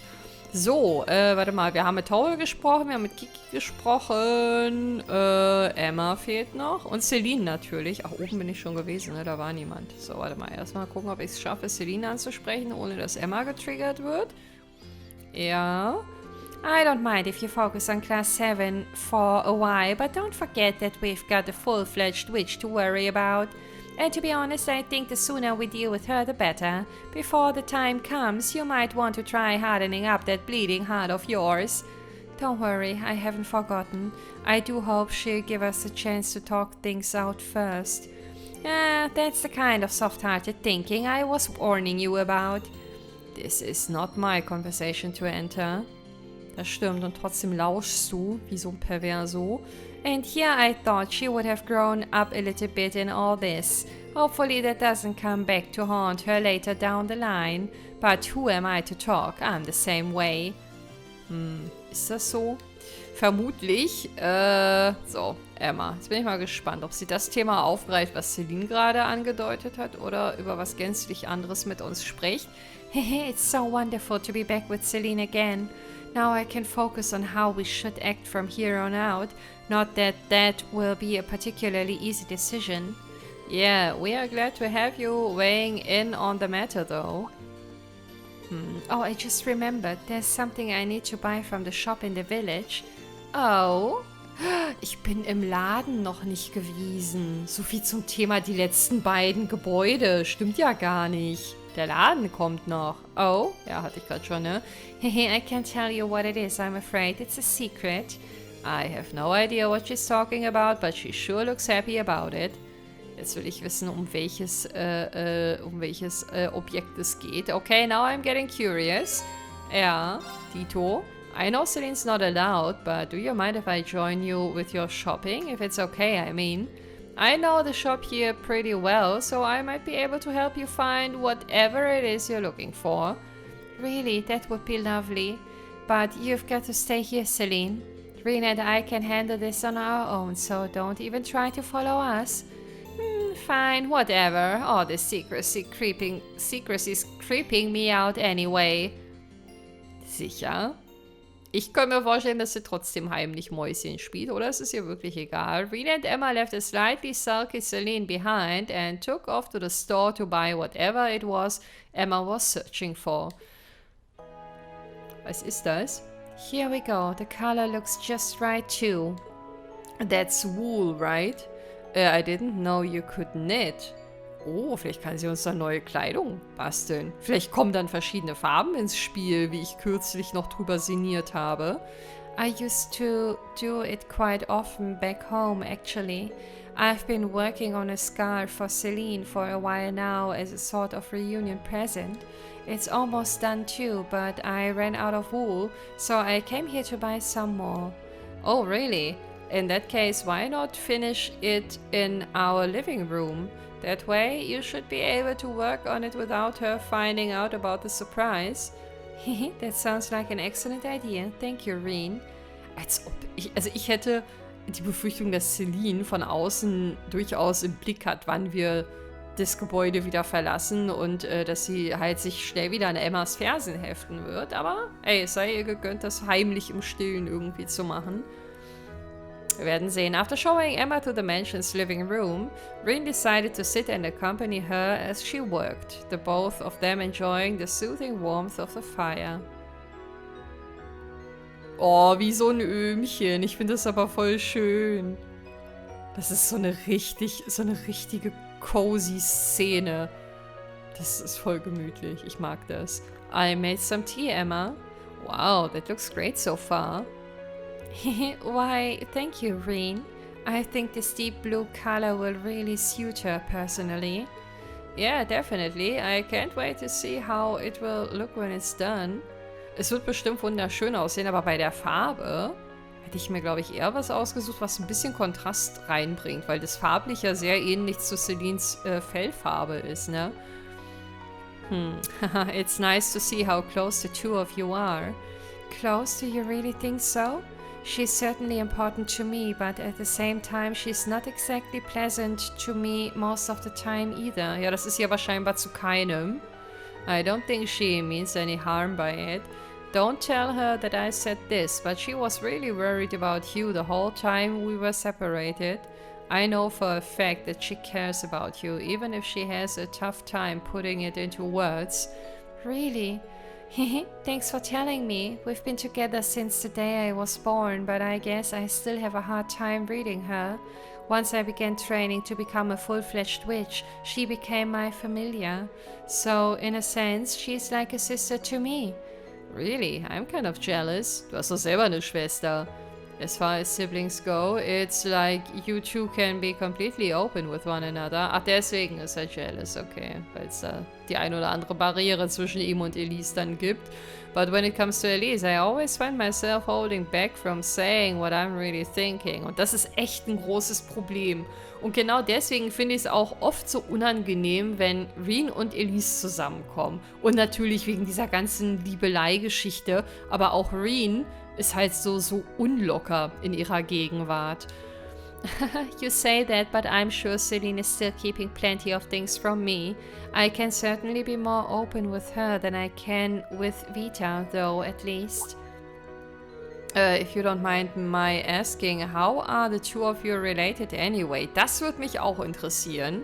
So, warte mal, wir haben mit Taul gesprochen, wir haben mit Kiki gesprochen, Emma fehlt noch und Celine natürlich. Ach, oben bin ich schon gewesen, ne? Da war niemand. So, warte mal, erstmal gucken, ob ich es schaffe, Celine anzusprechen, ohne dass Emma getriggert wird. Ja. I don't mind if you focus on Class 7 for a while, but don't forget that we've got a full-fledged witch to worry about. And to be honest, I think the sooner we deal with her, the better. Before the time comes, you might want to try hardening up that bleeding heart of yours. Don't worry, I haven't forgotten. I do hope she'll give us a chance to talk things out first. That's the kind of soft-hearted thinking I was warning you about. This is not my conversation to enter. Das stimmt, und trotzdem lauschst du, wie so ein Perverso. And here I thought she would have grown up a little bit in all this. Hopefully that doesn't come back to haunt her later down the line. But who am I to talk? I'm the same way. Ist das so? Vermutlich. So, Emma. Jetzt bin ich mal gespannt, ob sie das Thema aufgreift, was Celine gerade angedeutet hat, oder über was gänzlich anderes mit uns spricht. It's so wonderful to be back with Celine again. Now I can focus on how we should act from here on out. Not that that will be a particularly easy decision. Yeah, we are glad to have you weighing in on the matter though. Oh, I just remembered. There's something I need to buy from the shop in the village. Oh? Ich bin im Laden noch nicht gewesen. So viel zum Thema die letzten beiden Gebäude. Stimmt ja gar nicht. Der Laden kommt noch. Oh, ja, hatte ich gerade schon, ne? I can't tell you what it is, I'm afraid. It's a secret. I have no idea what she's talking about, but she sure looks happy about it. Jetzt will ich wissen, um welches Objekt es geht. Okay, now I'm getting curious. Ja, Dito. I know Celine's not allowed, but do you mind if I join you with your shopping? If it's okay, I mean. I know the shop here pretty well, so I might be able to help you find whatever it is you're looking for. Really, that would be lovely. But you've got to stay here, Celine. Rena and I can handle this on our own, so don't even try to follow us. Fine, whatever. All this secrecy's creeping me out anyway. Sicher? Ich könnte mir vorstellen, dass sie trotzdem heimlich Mäuschen spielt, oder ist es ihr wirklich egal? Rena and Emma left a slightly sulky Celine behind and took off to the store to buy whatever it was Emma was searching for. Was ist das? Here we go. The color looks just right too. That's wool, right? I didn't know you could knit. Oh, vielleicht kann sie uns da neue Kleidung basteln. Vielleicht kommen dann verschiedene Farben ins Spiel, wie ich kürzlich noch drüber sinniert habe. I used to do it quite often back home, actually. I've been working on a scarf for Celine for a while now as a sort of reunion present. It's almost done too, but I ran out of wool, so I came here to buy some more. Oh, really? In that case, why not finish it in our living room? That way, you should be able to work on it without her finding out about the surprise. That sounds like an excellent idea. Thank you, Reen. Ich hätte die Befürchtung, dass Celine von außen durchaus im Blick hat, wann wir das Gebäude wieder verlassen und dass sie halt sich schnell wieder an Emmas Fersen heften wird. Aber ey, es sei ihr gegönnt, das heimlich im Stillen irgendwie zu machen. Wir werden sehen. After showing Emma to the mansion's living room, Reen decided to sit and accompany her as she worked, the both of them enjoying the soothing warmth of the fire. Oh, wie so ein Öhmchen. Ich finde das aber voll schön. Das ist so eine richtige cozy Szene. Das ist voll gemütlich. Ich mag das. I made some tea, Emma. Wow, that looks great so far. Why, thank you, Reen. I think this deep blue color will really suit her personally. Yeah, definitely. I can't wait to see how it will look when it's done. Es wird bestimmt wunderschön aussehen, aber bei der Farbe hätte ich mir, glaube ich, eher was ausgesucht, was ein bisschen Kontrast reinbringt, weil das farblich ja sehr ähnlich zu Celines Fellfarbe ist, ne? It's nice to see how close the two of you are. Close, do you really think so? She's certainly important to me, but at the same time, she's not exactly pleasant to me most of the time either. Ja, das ist ja wahrscheinlich zu keinem. I don't think she means any harm by it. Don't tell her that I said this, but she was really worried about you the whole time we were separated. I know for a fact that she cares about you, even if she has a tough time putting it into words. Really? Thanks for telling me. We've been together since the day I was born, but I guess I still have a hard time reading her. Once I began training to become a full-fledged witch, she became my familiar. So, in a sense, she's like a sister to me. Really? I'm kind of jealous. Du hast doch selber eine Schwester. As far as siblings go, it's like you two can be completely open with one another. Ach, deswegen ist er jealous, okay. Weil es da die ein oder andere Barriere zwischen ihm und Elise dann gibt. But when it comes to Elise, I always find myself holding back from saying what I'm really thinking. Und das ist echt ein großes Problem. Und genau deswegen finde ich es auch oft so unangenehm, wenn Reen und Elise zusammenkommen. Und natürlich wegen dieser ganzen Liebelei-Geschichte. Aber auch Reen ist halt so unlocker in ihrer Gegenwart. You say that, but I'm sure Celine is still keeping plenty of things from me. I can certainly be more open with her than I can with Vita, though, at least. If you don't mind my asking, how are the two of you related anyway? Das würde mich auch interessieren.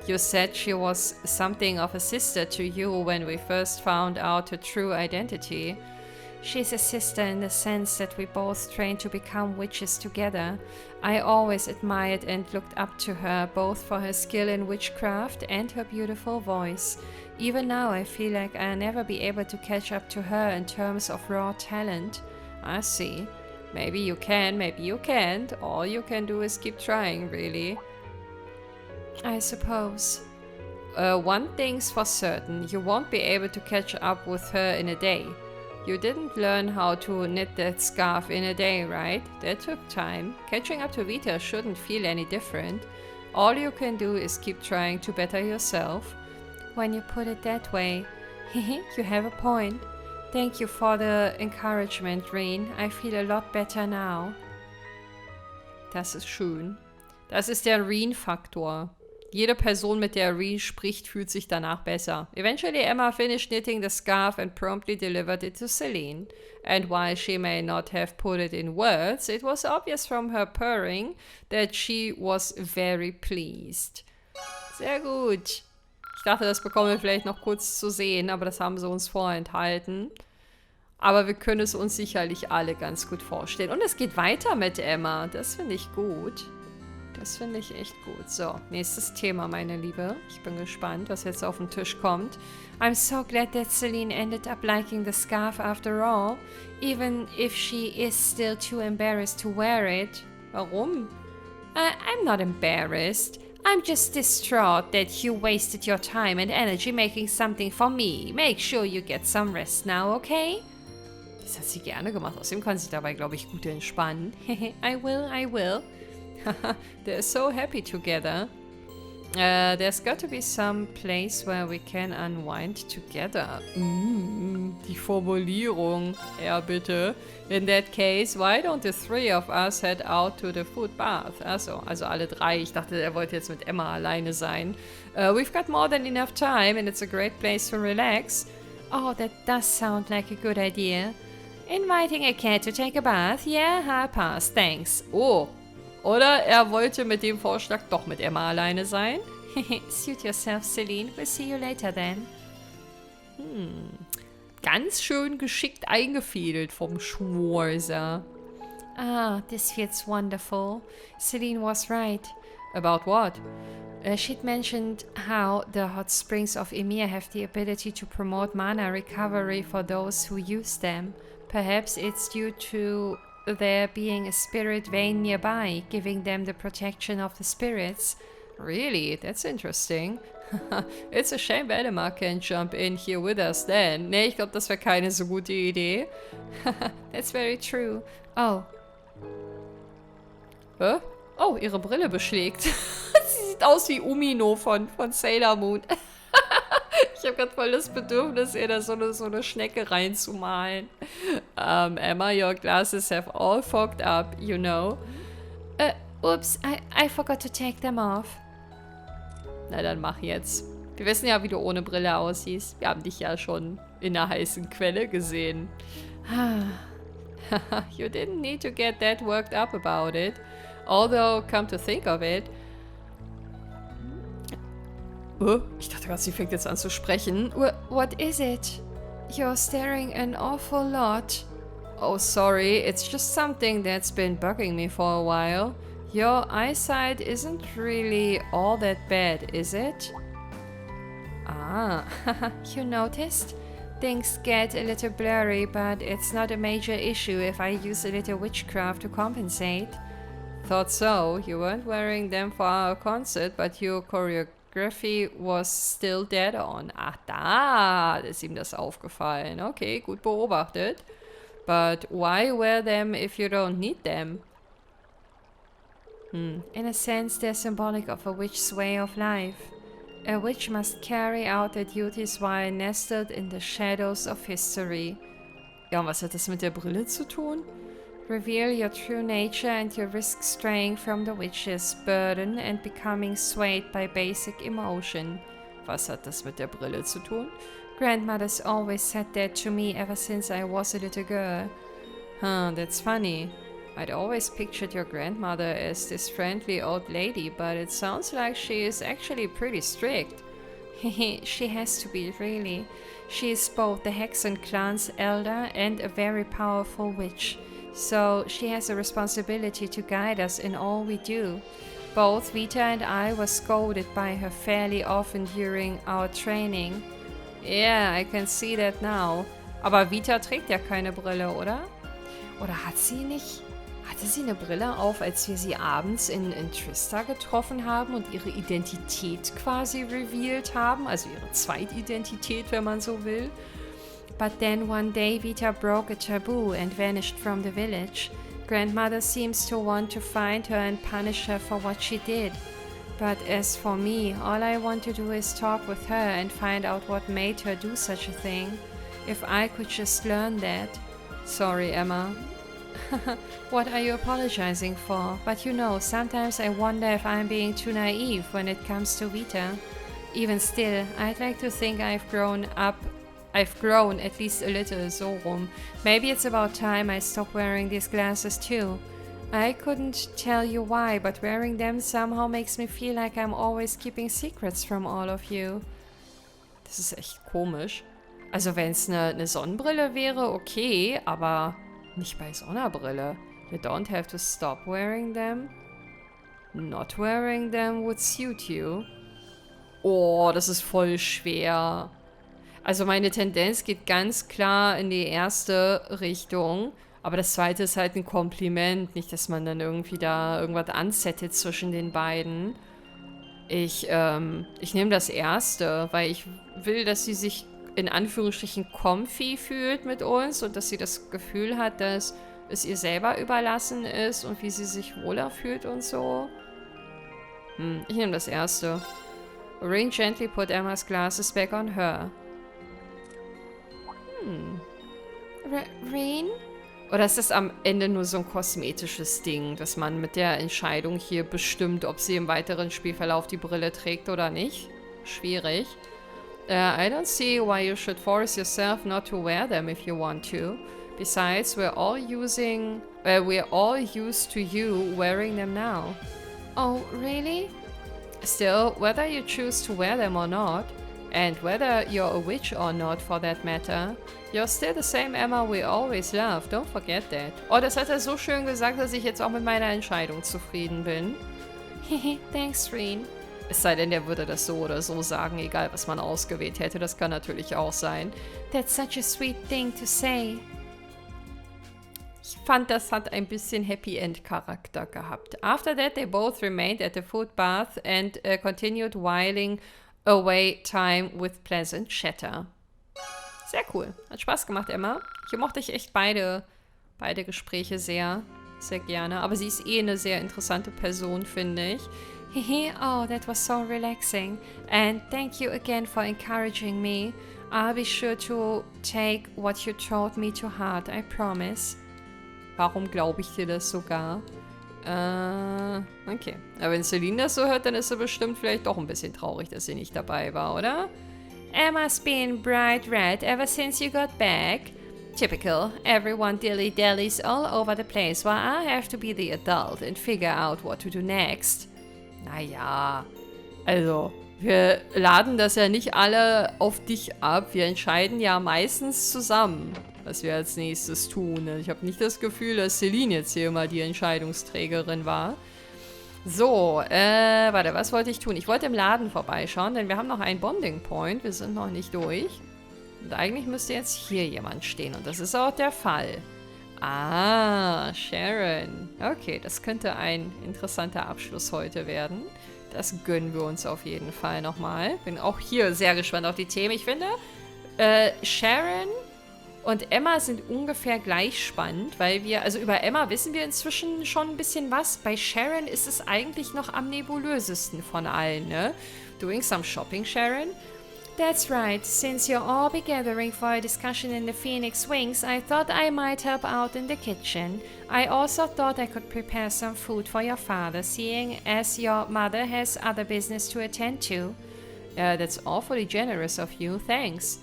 You said she was something of a sister to you when we first found out her true identity. She's a sister in the sense that we both trained to become witches together. I always admired and looked up to her, both for her skill in witchcraft and her beautiful voice. Even now I feel like I'll never be able to catch up to her in terms of raw talent. I see. Maybe you can, maybe you can't. All you can do is keep trying, really. I suppose. One thing's for certain, you won't be able to catch up with her in a day. You didn't learn how to knit that scarf in a day, right? That took time. Catching up to Vita shouldn't feel any different. All you can do is keep trying to better yourself. When you put it that way, you have a point. Thank you for the encouragement, Reen. I feel a lot better now. Das ist schön. Das ist der Reen-Faktor. Jede Person, mit der Reen spricht, fühlt sich danach besser. Eventually, Emma finished knitting the scarf and promptly delivered it to Celine. And while she may not have put it in words, it was obvious from her purring that she was very pleased. Sehr gut. Ich dachte, das bekommen wir vielleicht noch kurz zu sehen, aber das haben sie uns vorenthalten. Aber wir können es uns sicherlich alle ganz gut vorstellen. Und es geht weiter mit Emma. Das finde ich gut. Das finde ich echt gut. So, nächstes Thema, meine Liebe. Ich bin gespannt, was jetzt auf den Tisch kommt. I'm so glad that Celine ended up liking the scarf after all, even if she is still too embarrassed to wear it. Warum? I'm not embarrassed. I'm just distraught that you wasted your time and energy making something for me. Make sure you get some rest now, okay? Das hat sie gerne gemacht. Außerdem kann sie dabei, glaube ich, gut entspannen. I will. They're so happy together. There's got to be some place where we can unwind together. Die Formulierung. Ja, bitte. In that case, why don't the three of us head out to the foot bath? Achso, also alle drei. Ich dachte, er wollte jetzt mit Emma alleine sein. We've got more than enough time and it's a great place to relax. Oh, that does sound like a good idea. Inviting a cat to take a bath? Yeah, I'll pass, thanks. Oh. Oder er wollte mit dem Vorschlag doch mit Emma alleine sein. Suit yourself, Celine. We'll see you later then. ganz schön geschickt eingefädelt vom Schmorser. Ah, this feels wonderful. Celine was right. About what? She'd mentioned how the hot springs of MEHR have the ability to promote mana recovery for those who use them. Perhaps it's due to there being a spirit vein nearby, giving them the protection of the spirits. Really? That's interesting. It's a shame Valdemar can't jump in here with us then. Nee, ich glaube, das wäre keine so gute Idee. That's very true. Oh. Hä? Oh, ihre Brille beschlägt. Sie sieht aus wie Umino von Sailor Moon. Ich habe gerade voll das Bedürfnis, ihr da so eine Schnecke reinzumalen. Emma, your glasses have all fogged up, you know. Oops, I forgot to take them off. Na dann mach jetzt. Wir wissen ja, wie du ohne Brille aussiehst. Wir haben dich ja schon in einer heißen Quelle gesehen. You didn't need to get that worked up about it. Although, come to think of it... Ich dachte gerade, sie fängt jetzt an zu sprechen. What is it? You're staring an awful lot. Oh, sorry. It's just something that's been bugging me for a while. Your eyesight isn't really all that bad, is it? Ah, you noticed? Things get a little blurry, but it's not a major issue if I use a little witchcraft to compensate. Thought so. You weren't wearing them for our concert, but your choreography was still dead on. Ach, da ist ihm das aufgefallen. Okay, gut beobachtet. But why wear them if you don't need them? In a sense, they're symbolic of a witch's way of life. A witch must carry out their duties while nestled in the shadows of history. Ja, und was hat das mit der Brille zu tun? Reveal your true nature and you risk straying from the witch's burden and becoming swayed by basic emotion. Was hat das mit der Brille zu tun? Grandmother's always said that to me ever since I was a little girl. Huh, that's funny. I'd always pictured your grandmother as this friendly old lady, but it sounds like she is actually pretty strict. She has to be, really. She is both the Hexen clan's elder and a very powerful witch. So she has a responsibility to guide us in all we do. Both Vita and I were scolded by her fairly often during our training. Yeah, I can see that now. Aber Vita trägt ja keine Brille, oder? Oder hat sie nicht? Hatte sie eine Brille auf, als wir sie abends in Trista getroffen haben und ihre Identität quasi revealed haben? Also ihre Zweitidentität, wenn man so will. But then one day Vita broke a taboo and vanished from the village. Grandmother seems to want to find her and punish her for what she did. But as for me, all I want to do is talk with her and find out what made her do such a thing. If I could just learn that. Sorry, Emma. What are you apologizing for? But you know, sometimes I wonder if I'm being too naive when it comes to Vita. Even still, I'd like to think I've grown at least a little, so rum. Maybe it's about time I stop wearing these glasses too. I couldn't tell you why, but wearing them somehow makes me feel like I'm always keeping secrets from all of you. Das ist echt komisch. Also wenn es eine Sonnenbrille wäre, okay, aber nicht bei so einer Brille. You don't have to stop wearing them. Not wearing them would suit you. Oh, das ist voll schwer. Also meine Tendenz geht ganz klar in die erste Richtung. Aber das zweite ist halt ein Kompliment. Nicht, dass man dann irgendwie da irgendwas ansettet zwischen den beiden. Ich nehme das erste, weil ich will, dass sie sich in Anführungsstrichen comfy fühlt mit uns und dass sie das Gefühl hat, dass es ihr selber überlassen ist und wie sie sich wohler fühlt und so. Ich nehme das erste. Rain gently put Emma's glasses back on her. Rain? Oder ist das am Ende nur so ein kosmetisches Ding, dass man mit der Entscheidung hier bestimmt, ob sie im weiteren Spielverlauf die Brille trägt oder nicht? Schwierig. I don't see why you should force yourself not to wear them if you want to. Besides, we're all used to you wearing them now. Oh, really? Still, whether you choose to wear them or not, And whether you're a witch or not, for that matter, you're still the same Emma we always loved. Don't forget that. Oh, das hat er so schön gesagt, dass ich jetzt auch mit meiner Entscheidung zufrieden bin. Thanks, Reen. Es sei denn, der würde das so oder so sagen, egal was man ausgewählt hätte. Das kann natürlich auch sein. That's such a sweet thing to say. Ich fand, das hat ein bisschen Happy End Charakter gehabt. After that, they both remained at the food bath and continued whiling away time with pleasant chatter. Sehr cool. Hat Spaß gemacht, Emma. Hier mochte ich echt beide Gespräche sehr, sehr gerne. Aber sie ist eh eine sehr interessante Person, finde ich. Oh, that was so relaxing. And thank you again for encouraging me. I'll be sure to take what you told me to heart, I promise. Warum glaube ich dir das sogar? Okay. Aber wenn Celine das so hört, dann ist sie bestimmt vielleicht doch ein bisschen traurig, dass sie nicht dabei war, oder? Emma's been bright red ever since you got back. Typical. Everyone dilly-dallies all over the place while I have to be the adult and figure out what to do next. Naja, also, wir laden das ja nicht alle auf dich ab. Wir entscheiden ja meistens zusammen, was wir als nächstes tun. Ich habe nicht das Gefühl, dass Celine jetzt hier mal die Entscheidungsträgerin war. So, warte, was wollte ich tun? Ich wollte im Laden vorbeischauen, denn wir haben noch einen Bonding Point. Wir sind noch nicht durch. Und eigentlich müsste jetzt hier jemand stehen. Und das ist auch der Fall. Ah, Sharon. Okay, das könnte ein interessanter Abschluss heute werden. Das gönnen wir uns auf jeden Fall nochmal. Bin auch hier sehr gespannt auf die Themen. Ich finde, Sharon und Emma sind ungefähr gleich spannend, weil wir, also über Emma wissen wir inzwischen schon ein bisschen was. Bei Sharon ist es eigentlich noch am nebulösesten von allen, ne? Doing some shopping, Sharon? That's right. Since you'll all be gathering for a discussion in the Phoenix Wings, I thought I might help out in the kitchen. I also thought I could prepare some food for your father, seeing as your mother has other business to attend to. That's awfully generous of you. Thanks.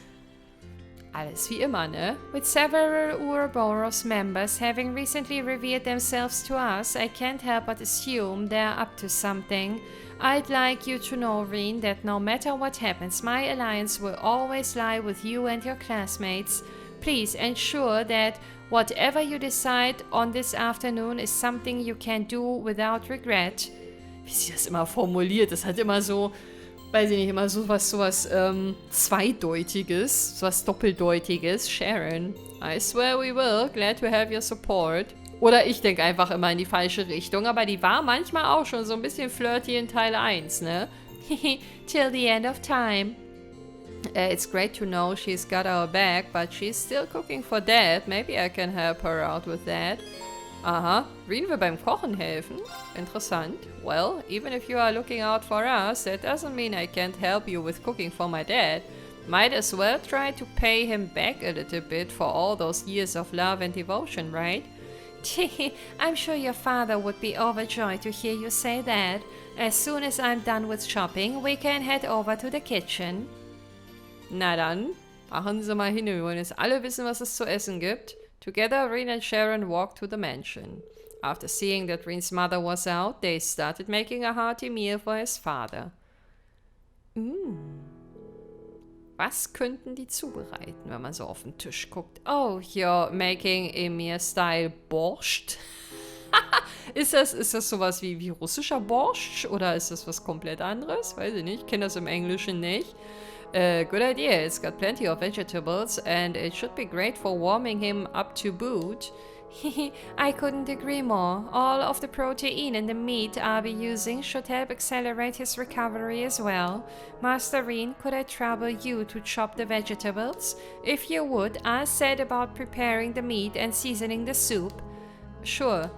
Alles wie immer, ne? With several Ouroboros members having recently revealed themselves to us, I can't help but assume they're up to something. I'd like you to know, Reen, that no matter what happens, my alliance will always lie with you and your classmates. Please ensure that whatever you decide on this afternoon is something you can do without regret. Wie sie das immer formuliert, das hat immer so, weiß ich nicht, immer sowas Zweideutiges, sowas Doppeldeutiges. Sharon, I swear we will. Glad to have your support. Oder ich denke einfach immer in die falsche Richtung, aber die war manchmal auch schon so ein bisschen flirty in Teil 1, ne? Till the end of time. It's great to know she's got our back, but she's still cooking for Dad. Maybe I can help her out with that. Aha, Reen will beim Kochen helfen. Interessant. Well, even if you are looking out for us, that doesn't mean I can't help you with cooking for my dad. Might as well try to pay him back a little bit for all those years of love and devotion, right? I'm sure your father would be overjoyed to hear you say that. As soon as I'm done with shopping, we can head over to the kitchen. Na dann, machen Sie mal hin, wir wollen jetzt alle wissen, was es zu essen gibt. Together, Reen and Sharon walked to the mansion. After seeing that Reen's mother was out, they started making a hearty meal for his father. Was könnten die zubereiten, wenn man so auf den Tisch guckt? Oh, you're making Emir-Style Borscht. Ist das sowas wie russischer Borscht oder ist das was komplett anderes? Weiß ich nicht, ich kenne das im Englischen nicht. Good idea, it's got plenty of vegetables and it should be great for warming him up to boot. I couldn't agree more. All of the protein in the meat I'll be using should help accelerate his recovery as well. Master Reen, could I trouble you to chop the vegetables? If you would, I'll set about preparing the meat and seasoning the soup. Sure.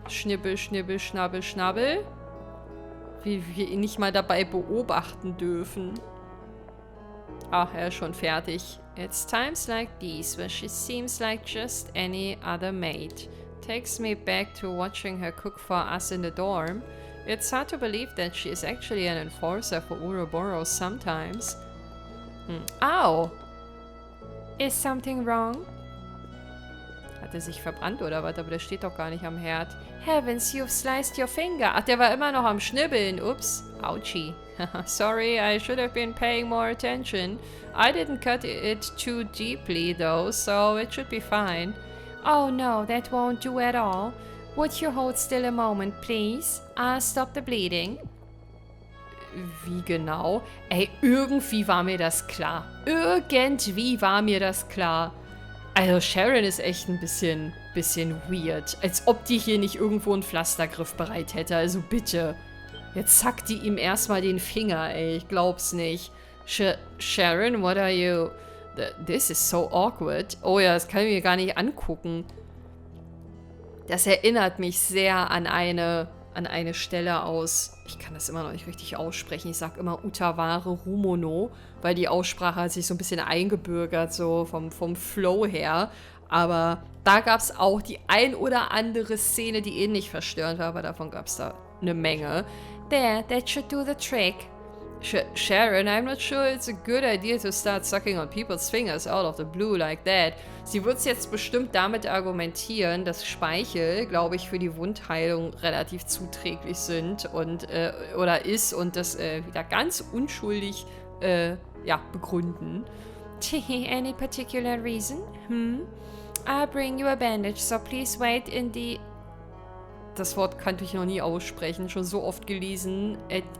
Schnibbel, schnibbel, schnabbel, schnabbel. Wie wir ihn nicht mal dabei beobachten dürfen. Ach, er ist schon fertig. It's times like these where she seems like just any other maid. Takes me back to watching her cook for us in the dorm. It's hard to believe that she is actually an enforcer for Ouroboros sometimes. Ow! Is something wrong? Hat er sich verbrannt oder was? Aber der steht doch gar nicht am Herd. Heavens, you've sliced your finger. Ach, der war immer noch am Schnibbeln. Ups. Ouchie. Sorry, I should have been paying more attention. I didn't cut it too deeply though, so it should be fine. Oh no, that won't do at all. Would you hold still a moment, please? I'll stop the bleeding. Wie genau? Ey, irgendwie war mir das klar. Irgendwie war mir das klar. Also Sharon ist echt ein bisschen weird. Als ob die hier nicht irgendwo einen Pflastergriff bereit hätte. Also bitte. Jetzt zackt die ihm erstmal den Finger, ey. Ich glaub's nicht. Sharon, what are you... This is so awkward. Oh ja, das kann ich mir gar nicht angucken. Das erinnert mich sehr an eine Stelle aus... Ich kann das immer noch nicht richtig aussprechen. Ich sag immer Utaware Rumono, weil die Aussprache hat sich so ein bisschen eingebürgert, so vom Flow her. Aber da gab es auch die ein oder andere Szene, die ähnlich verstörend war, aber davon gab es da eine Menge. There, that should do the trick. Sharon, I'm not sure it's a good idea to start sucking on people's fingers out of the blue like that. Sie wird es jetzt bestimmt damit argumentieren, dass Speichel, glaube ich, für die Wundheilung relativ zuträglich sind und oder ist und das wieder ganz unschuldig begründen. Any particular reason? I'll bring you a bandage, so please wait in the... Das Wort kannte ich noch nie aussprechen, schon so oft gelesen.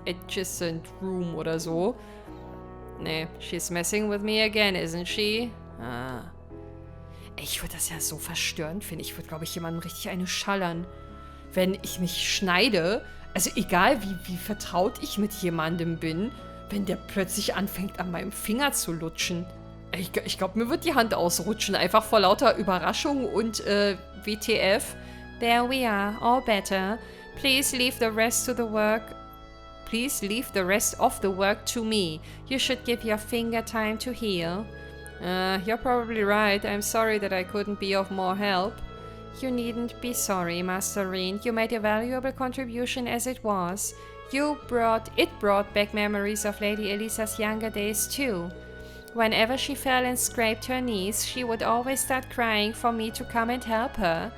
Adjacent room oder so. Nee, she's messing with me again, isn't she? Ah. Ich würde das ja so verstörend finden. Ich würde, glaube ich, jemandem richtig eine schallern. Wenn ich mich schneide, also egal wie vertraut ich mit jemandem bin, wenn der plötzlich anfängt, an meinem Finger zu lutschen. Ich glaube, mir wird die Hand ausrutschen, einfach vor lauter Überraschung und WTF. There we are, all better. Please leave the rest of the work to me. You should give your finger time to heal. You're probably right. I'm sorry that I couldn't be of more help. You needn't be sorry, Master Reen. You made a valuable contribution as it was. It brought back memories of Lady Elisa's younger days too. Whenever she fell and scraped her knees, she would always start crying for me to come and help her.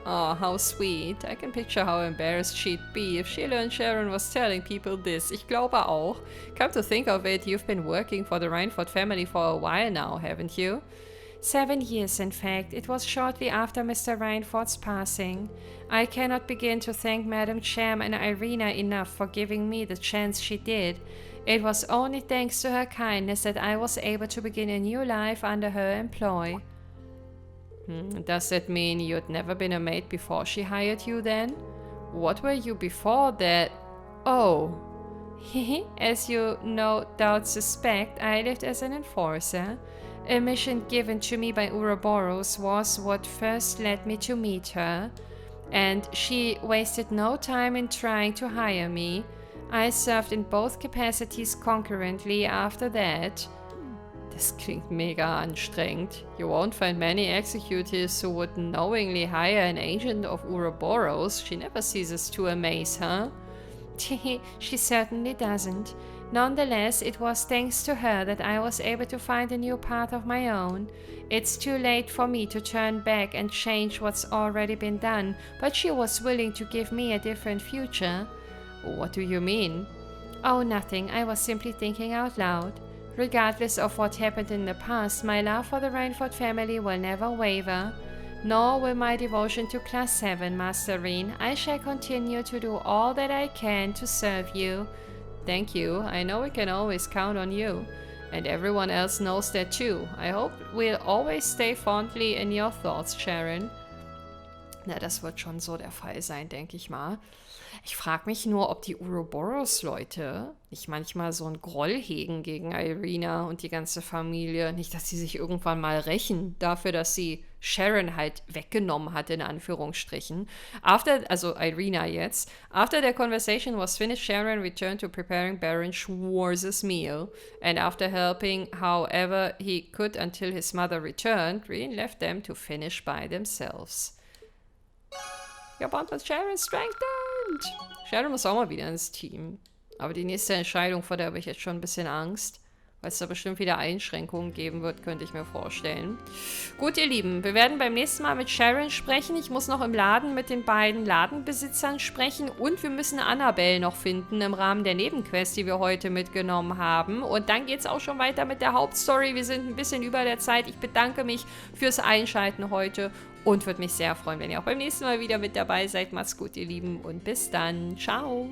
Oh, how sweet. I can picture how embarrassed she'd be if she learned Sharon was telling people this. Ich glaube auch. Come to think of it, you've been working for the Reinford family for a while now, haven't you? 7 years, in fact. It was shortly after Mr. Reinford's passing. I cannot begin to thank Madam Cham and Irina enough for giving me the chance she did. It was only thanks to her kindness that I was able to begin a new life under her employ. Does that mean you'd never been a maid before she hired you then? What were you before that? Oh. As you no doubt suspect, I lived as an enforcer. A mission given to me by Ouroboros was what first led me to meet her, and she wasted no time in trying to hire me. I served in both capacities concurrently after that. Das klingt mega anstrengend. You won't find many executives who would knowingly hire an agent of Ouroboros. She never ceases to amaze, huh? She certainly doesn't. Nonetheless, it was thanks to her that I was able to find a new path of my own. It's too late for me to turn back and change what's already been done, but she was willing to give me a different future. What do you mean? Oh, nothing. I was simply thinking out loud. Regardless of what happened in the past, my love for the Reinford family will never waver. Nor will my devotion to Class 7, Master Reen. I shall continue to do all that I can to serve you. Thank you. I know we can always count on you. And everyone else knows that too. I hope we'll always stay fondly in your thoughts, Sharon. Na, das wird schon so der Fall sein, denke ich mal. Ich frage mich nur, ob die Ouroboros-Leute nicht manchmal so einen Groll hegen gegen Irina und die ganze Familie. Nicht, dass sie sich irgendwann mal rächen dafür, dass sie Sharon halt weggenommen hat, in Anführungsstrichen. Also Irina jetzt. After their conversation was finished, Sharon returned to preparing Baron Schwarz's meal. And after helping however he could until his mother returned, Reen left them to finish by themselves. Your bond with Sharon strengthened. Sharon muss auch mal wieder ins Team. Aber die nächste Entscheidung, vor der habe ich jetzt schon ein bisschen Angst. Weil es da bestimmt wieder Einschränkungen geben wird, könnte ich mir vorstellen. Gut, ihr Lieben, wir werden beim nächsten Mal mit Sharon sprechen. Ich muss noch im Laden mit den beiden Ladenbesitzern sprechen. Und wir müssen Annabelle noch finden im Rahmen der Nebenquest, die wir heute mitgenommen haben. Und dann geht es auch schon weiter mit der Hauptstory. Wir sind ein bisschen über der Zeit. Ich bedanke mich fürs Einschalten heute und würde mich sehr freuen, wenn ihr auch beim nächsten Mal wieder mit dabei seid. Macht's gut, ihr Lieben, und bis dann. Ciao.